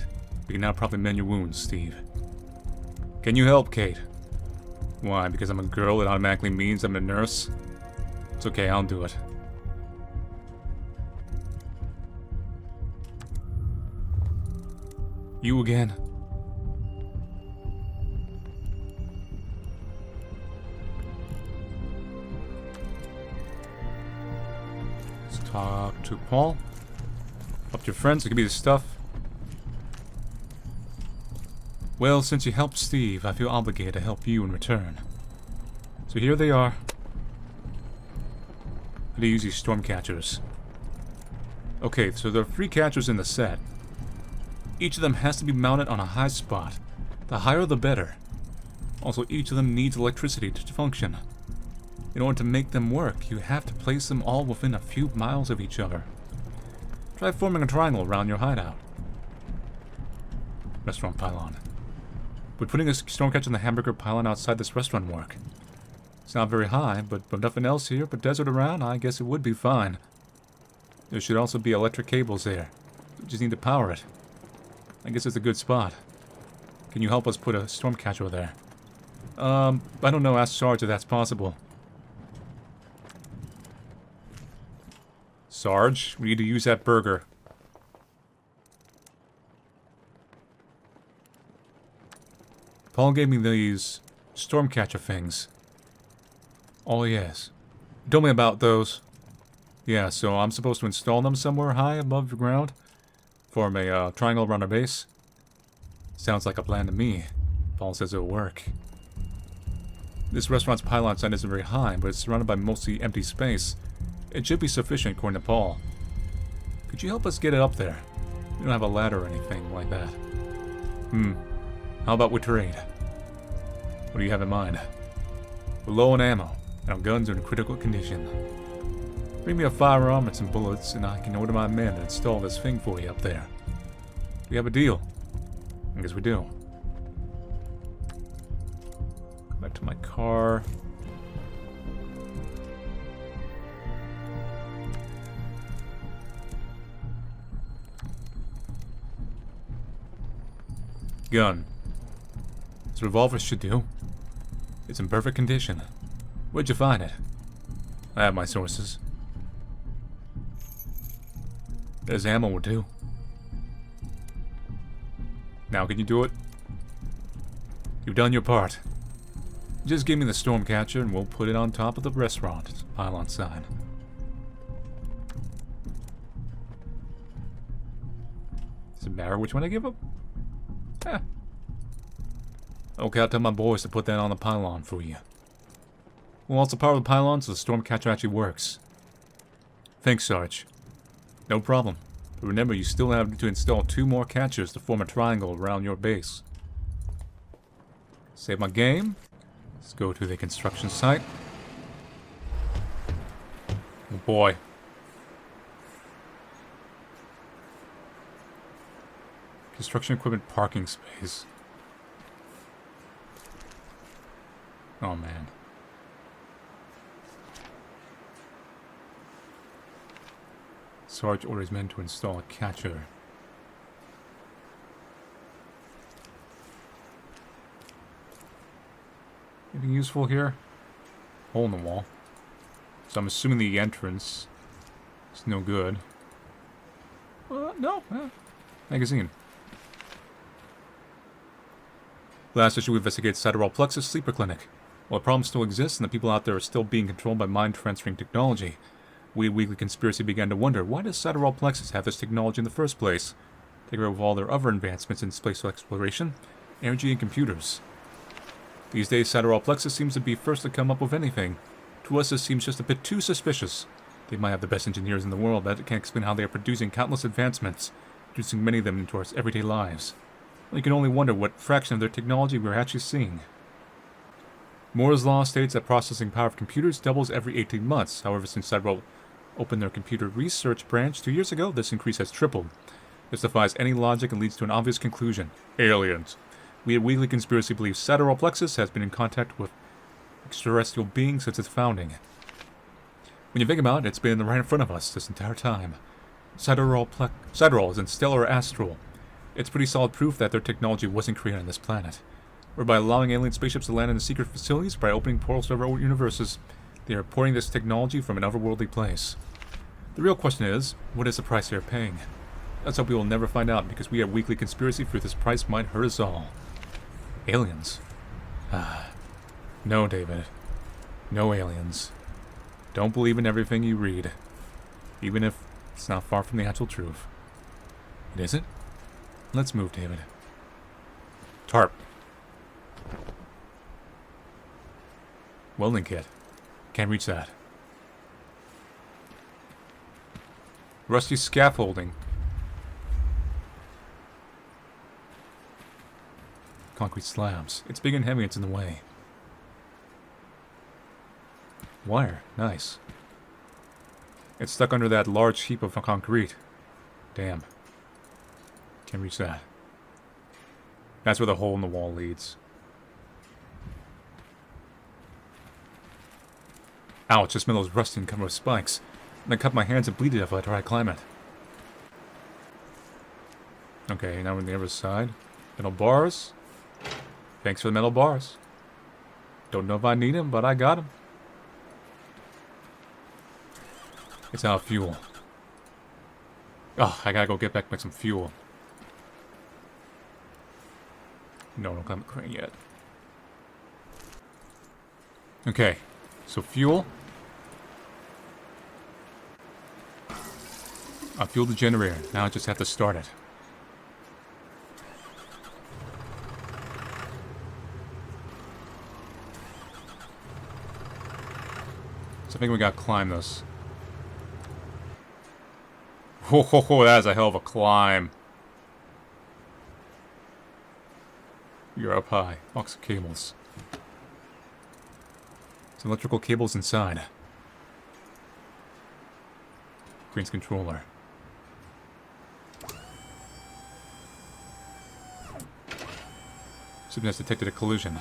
We can now properly mend your wounds, Steve. Can you help, Kate? Why, because I'm a girl, it automatically means I'm a nurse? It's okay, I'll do it. You again? Let's talk to Paul. Up to your friends, it could be the stuff. Well, since you helped Steve, I feel obligated to help you in return. So here they are. How do you use these storm catchers? Okay, so there are 3 catchers in the set. Each of them has to be mounted on a high spot. The higher the better. Also, each of them needs electricity to function. In order to make them work, you have to place them all within a few miles of each other. Try forming a triangle around your hideout. Restaurant Pylon. Would putting a stormcatcher in the hamburger pylon outside this restaurant work? It's not very high, but with nothing else here but desert around, I guess it would be fine. There should also be electric cables there. We just need to power it. I guess it's a good spot. Can you help us put a stormcatcher there? I don't know, ask Sarge if that's possible. Sarge, we need to use that burger. Paul gave me these stormcatcher things. Oh yes, Tell me about those. Yeah, so I'm supposed to install them somewhere high above the ground? Form a triangle around our base? Sounds like a plan to me. Paul says it'll work. This restaurant's pylon sign isn't very high, but it's surrounded by mostly empty space. It should be sufficient, according to Paul. Could you help us get it up there? We don't have a ladder or anything like that. How about we trade? What do you have in mind? We're low on ammo, and our guns are in critical condition. Bring me a firearm and some bullets, and I can order my men to install this thing for you up there. We have a deal. I guess we do. Go back to my car. Gun. This revolver should do. It's in perfect condition. Where'd you find it? I have my sources. There's ammo will do. Now can you do it? You've done your part. Just give me the storm catcher and we'll put it on top of the restaurant pylon sign. Does it matter which one I give up? Okay, I'll tell my boys to put that on the pylon for you. We'll also power the pylon so the storm catcher actually works. Thanks, Sarge. No problem. But remember, you still have to install 2 more catchers to form a triangle around your base. Save my game. Let's go to the construction site. Oh boy. Construction equipment parking space. Oh man. Sarge orders men to install a catcher. Anything useful here? Hole in the wall. So I'm assuming the entrance is no good. No. Magazine. Last issue we investigated Saturol Plexus Sleeper Clinic. While the problem still exists and the people out there are still being controlled by mind-transferring technology, we at Weekly Conspiracy began to wonder, why does Saturol Plexus have this technology in the first place? Together with all their other advancements in space exploration, energy, and computers. These days, Saturol Plexus seems to be first to come up with anything. To us, this seems just a bit too suspicious. They might have the best engineers in the world, but it can't explain how they are producing countless advancements, introducing many of them into our everyday lives. We can only wonder what fraction of their technology we're actually seeing. Moore's law states that processing power of computers doubles every 18 months. However, since Saturol opened their computer research branch 2 years ago, this increase has tripled. This defies any logic and leads to an obvious conclusion. Aliens. We at Weekly Conspiracy believe Saturol Plexus has been in contact with extraterrestrial beings since its founding. When you think about it, it's been right in front of us this entire time. Saturol is in stellar astral. It's pretty solid proof that their technology wasn't created on this planet. Or by allowing alien spaceships to land in the secret facilities, by opening portals to other universes, they are porting this technology from an otherworldly place. The real question is, what is the price they are paying? That's what we will never find out, because we at Weekly Conspiracy fear this price might hurt us all. Aliens. No, David. No aliens. Don't believe in everything you read. Even if it's not far from the actual truth. It isn't? Let's move, David. Tarp. Welding kit. Can't reach that. Rusty scaffolding. Concrete slabs. It's big and heavy, it's in the way. Wire. Nice. It's stuck under that large heap of concrete. Damn. Can't reach that. That's where the hole in the wall leads. Ouch, this metal is rusty and covered with spikes. And I cut my hands and bleed to death while I try to climb it. Okay, now we're on the other side. Metal bars. Thanks for the metal bars. Don't know if I need them, but I got them. It's out of fuel. Oh, I gotta go get back some fuel. No, don't climb the crane yet. Okay, so fuel. I fueled the generator. Now I just have to start it. So I think we gotta climb this. Ho ho ho, that is a hell of a climb. You're up high. Box of cables. Some electrical cables inside. Green's controller. Something has detected a collision.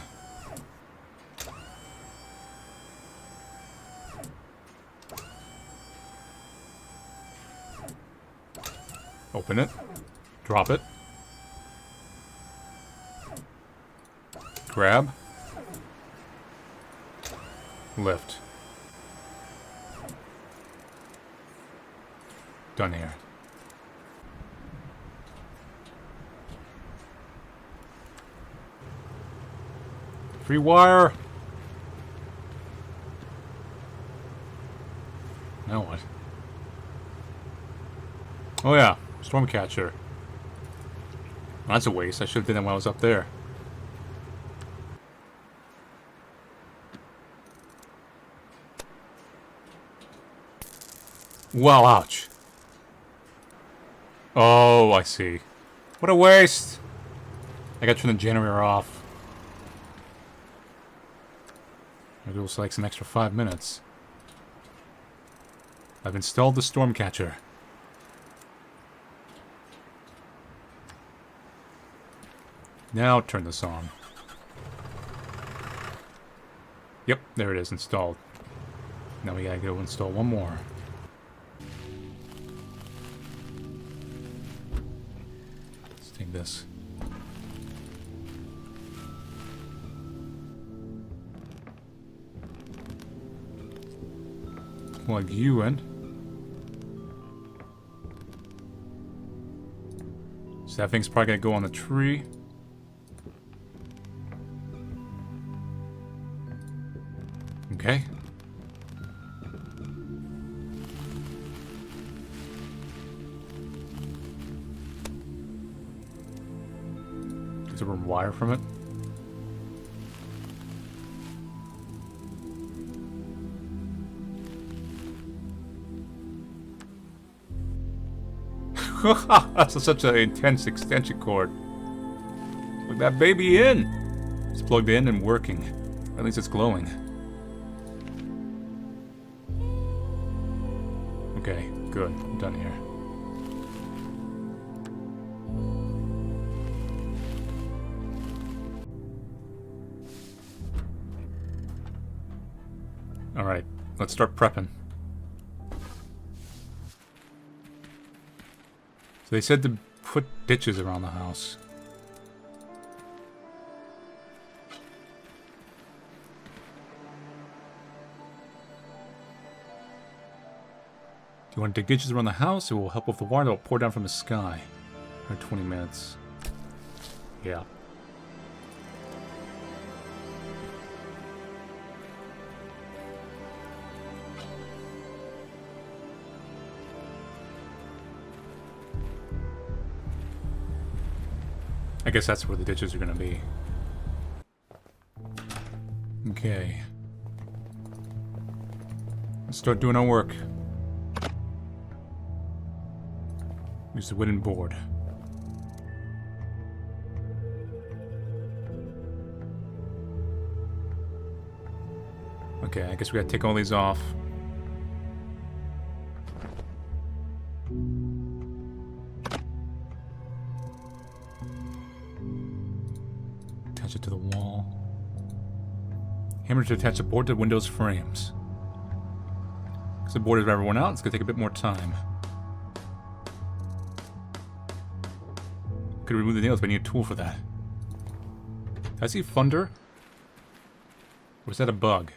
Open it. Drop it. Grab. Lift. Done here. Free wire. Now what? Oh yeah, storm catcher. That's a waste. I should have done that when I was up there. Wow, ouch. Oh, I see. What a waste. I gotta turn the generator off. Maybe it was like some extra 5 minutes. I've installed the storm catcher. Now turn this on. Yep, there it is, installed. Now we gotta go install one more. Let's take this. Plug you in. So that thing's probably gonna go on the tree. Okay. Is there a wire from it? That's such an intense extension cord. Plug that baby in. It's plugged in and working. Or at least it's glowing. Okay, good. I'm done here. Alright, let's start prepping. So they said to put ditches around the house. Do you want to dig ditches around the house? It will help with the water that will pour down from the sky. For 20 minutes. Yeah. I guess that's where the ditches are going to be. Okay. Let's start doing our work. Use the wooden board. Okay, I guess we gotta take all these off. Attach it to the wall. Hammer to attach the board to Windows frames. Because the board is ever worn out, it's gonna take a bit more time. Could remove the nails, but I need a tool for that. Did I see thunder? Or is that a bug?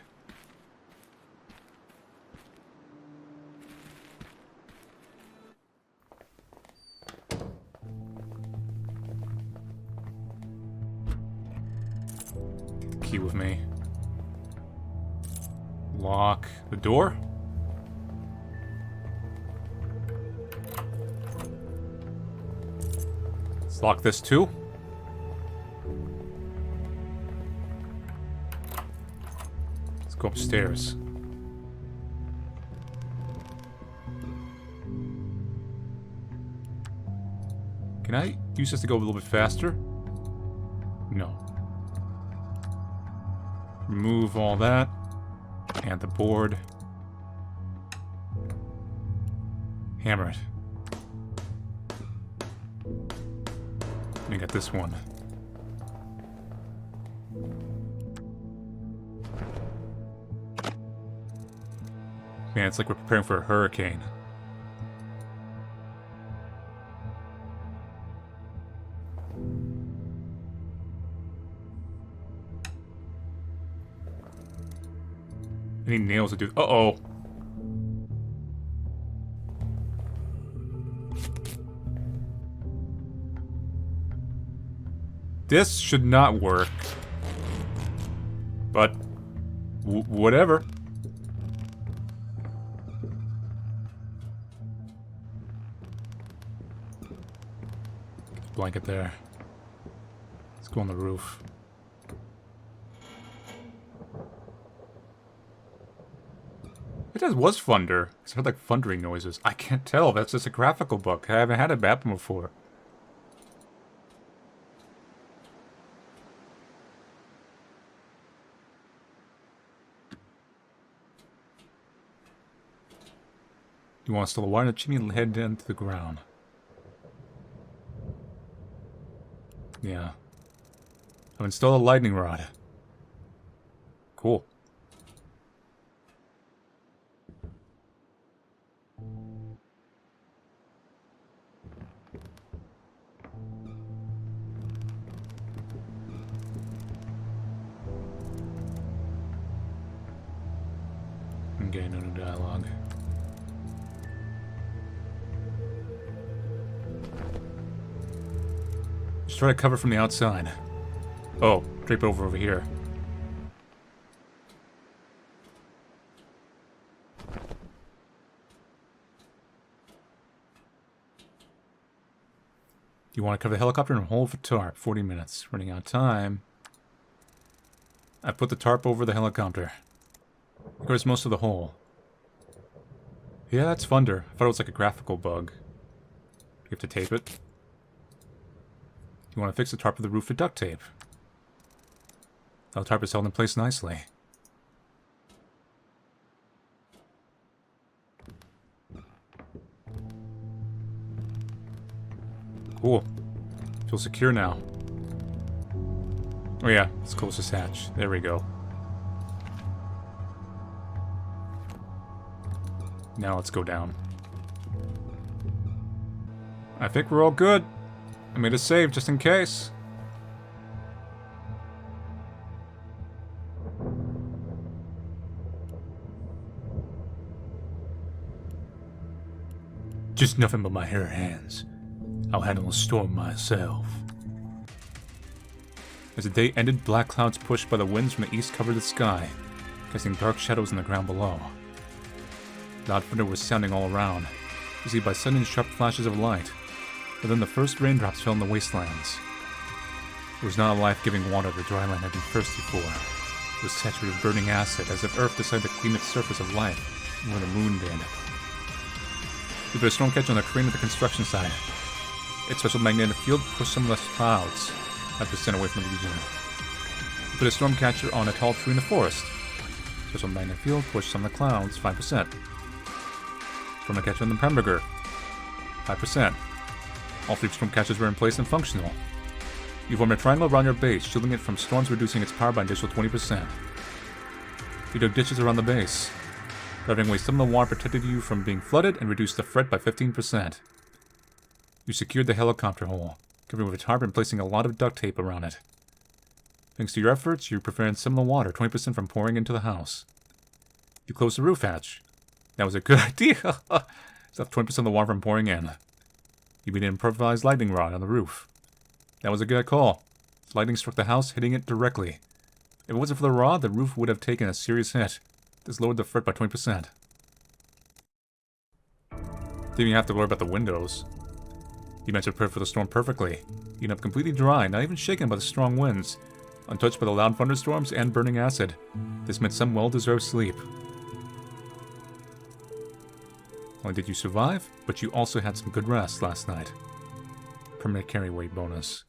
Key with me. Lock the door. Let's lock this too. Let's go upstairs. Can I use this to go a little bit faster? No. Remove all that. And the board. Hammer it. And I got this one. Man, it's like we're preparing for a hurricane. I need nails to do. Uh-oh. This should not work. But, whatever. Blanket there. Let's go on the roof. It was thunder. It heard like thundering noises. I can't tell. That's just a graphical book. I haven't had it happen before. You want to install a wire in the chimney and head down to the ground. Yeah. I've installed a lightning rod. Cool. Okay, no new dialogue. Just try to cover from the outside. Oh, drape over here. You want to cover the helicopter and hold for tarp. 40 minutes. Running out of time. I put the tarp over the helicopter. It covers most of the hole. Yeah, that's thunder. I thought it was like a graphical bug. You have to tape it. You want to fix the tarp of the roof with duct tape. The tarp is held in place nicely. Cool. Feels secure now. Oh yeah, let's close this hatch. There we go. Now let's go down. I think we're all good. I made a save just in case. Just nothing but my hairy hands. I'll handle a storm myself. As the day ended, black clouds pushed by the winds from the east covered the sky, casting dark shadows on the ground below. Loud thunder was sounding all around, preceded by sudden sharp flashes of light. But then the first raindrops fell in the wastelands. It was not a life-giving water the dry land had been thirsty for. It was saturated with burning acid, as if Earth decided to clean its surface of life, more than the moon did. We put a storm catcher on the crane of the construction site. Its special magnetic field pushed some of the clouds 5% away from the region. We put a storm catcher on a tall tree in the forest. Special magnetic field pushed some of the clouds 5%. Storm catcher on the Pemberger 5%. All 3 storm catchers were in place and functional. You formed a triangle around your base, shielding it from storms, reducing its power by an additional 20%. You dug ditches around the base. Driving away some of the water protected you from being flooded and reduced the threat by 15%. You secured the helicopter hole, covering it with a tarp and placing a lot of duct tape around it. Thanks to your efforts, you prevented some of the water, 20% from pouring into the house. You closed the roof hatch. That was a good idea. Stopped 20% of the water from pouring in. You made an improvised lightning rod on the roof. That was a good call. Lightning struck the house, hitting it directly. If it wasn't for the rod, the roof would have taken a serious hit. This lowered the threat by 20%. Didn't even have to worry about the windows. You meant to prepare for the storm perfectly. You end up completely dry, not even shaken by the strong winds, untouched by the loud thunderstorms and burning acid. This meant some well-deserved sleep. Not only did you survive, but you also had some good rest last night. Permanent carry weight bonus.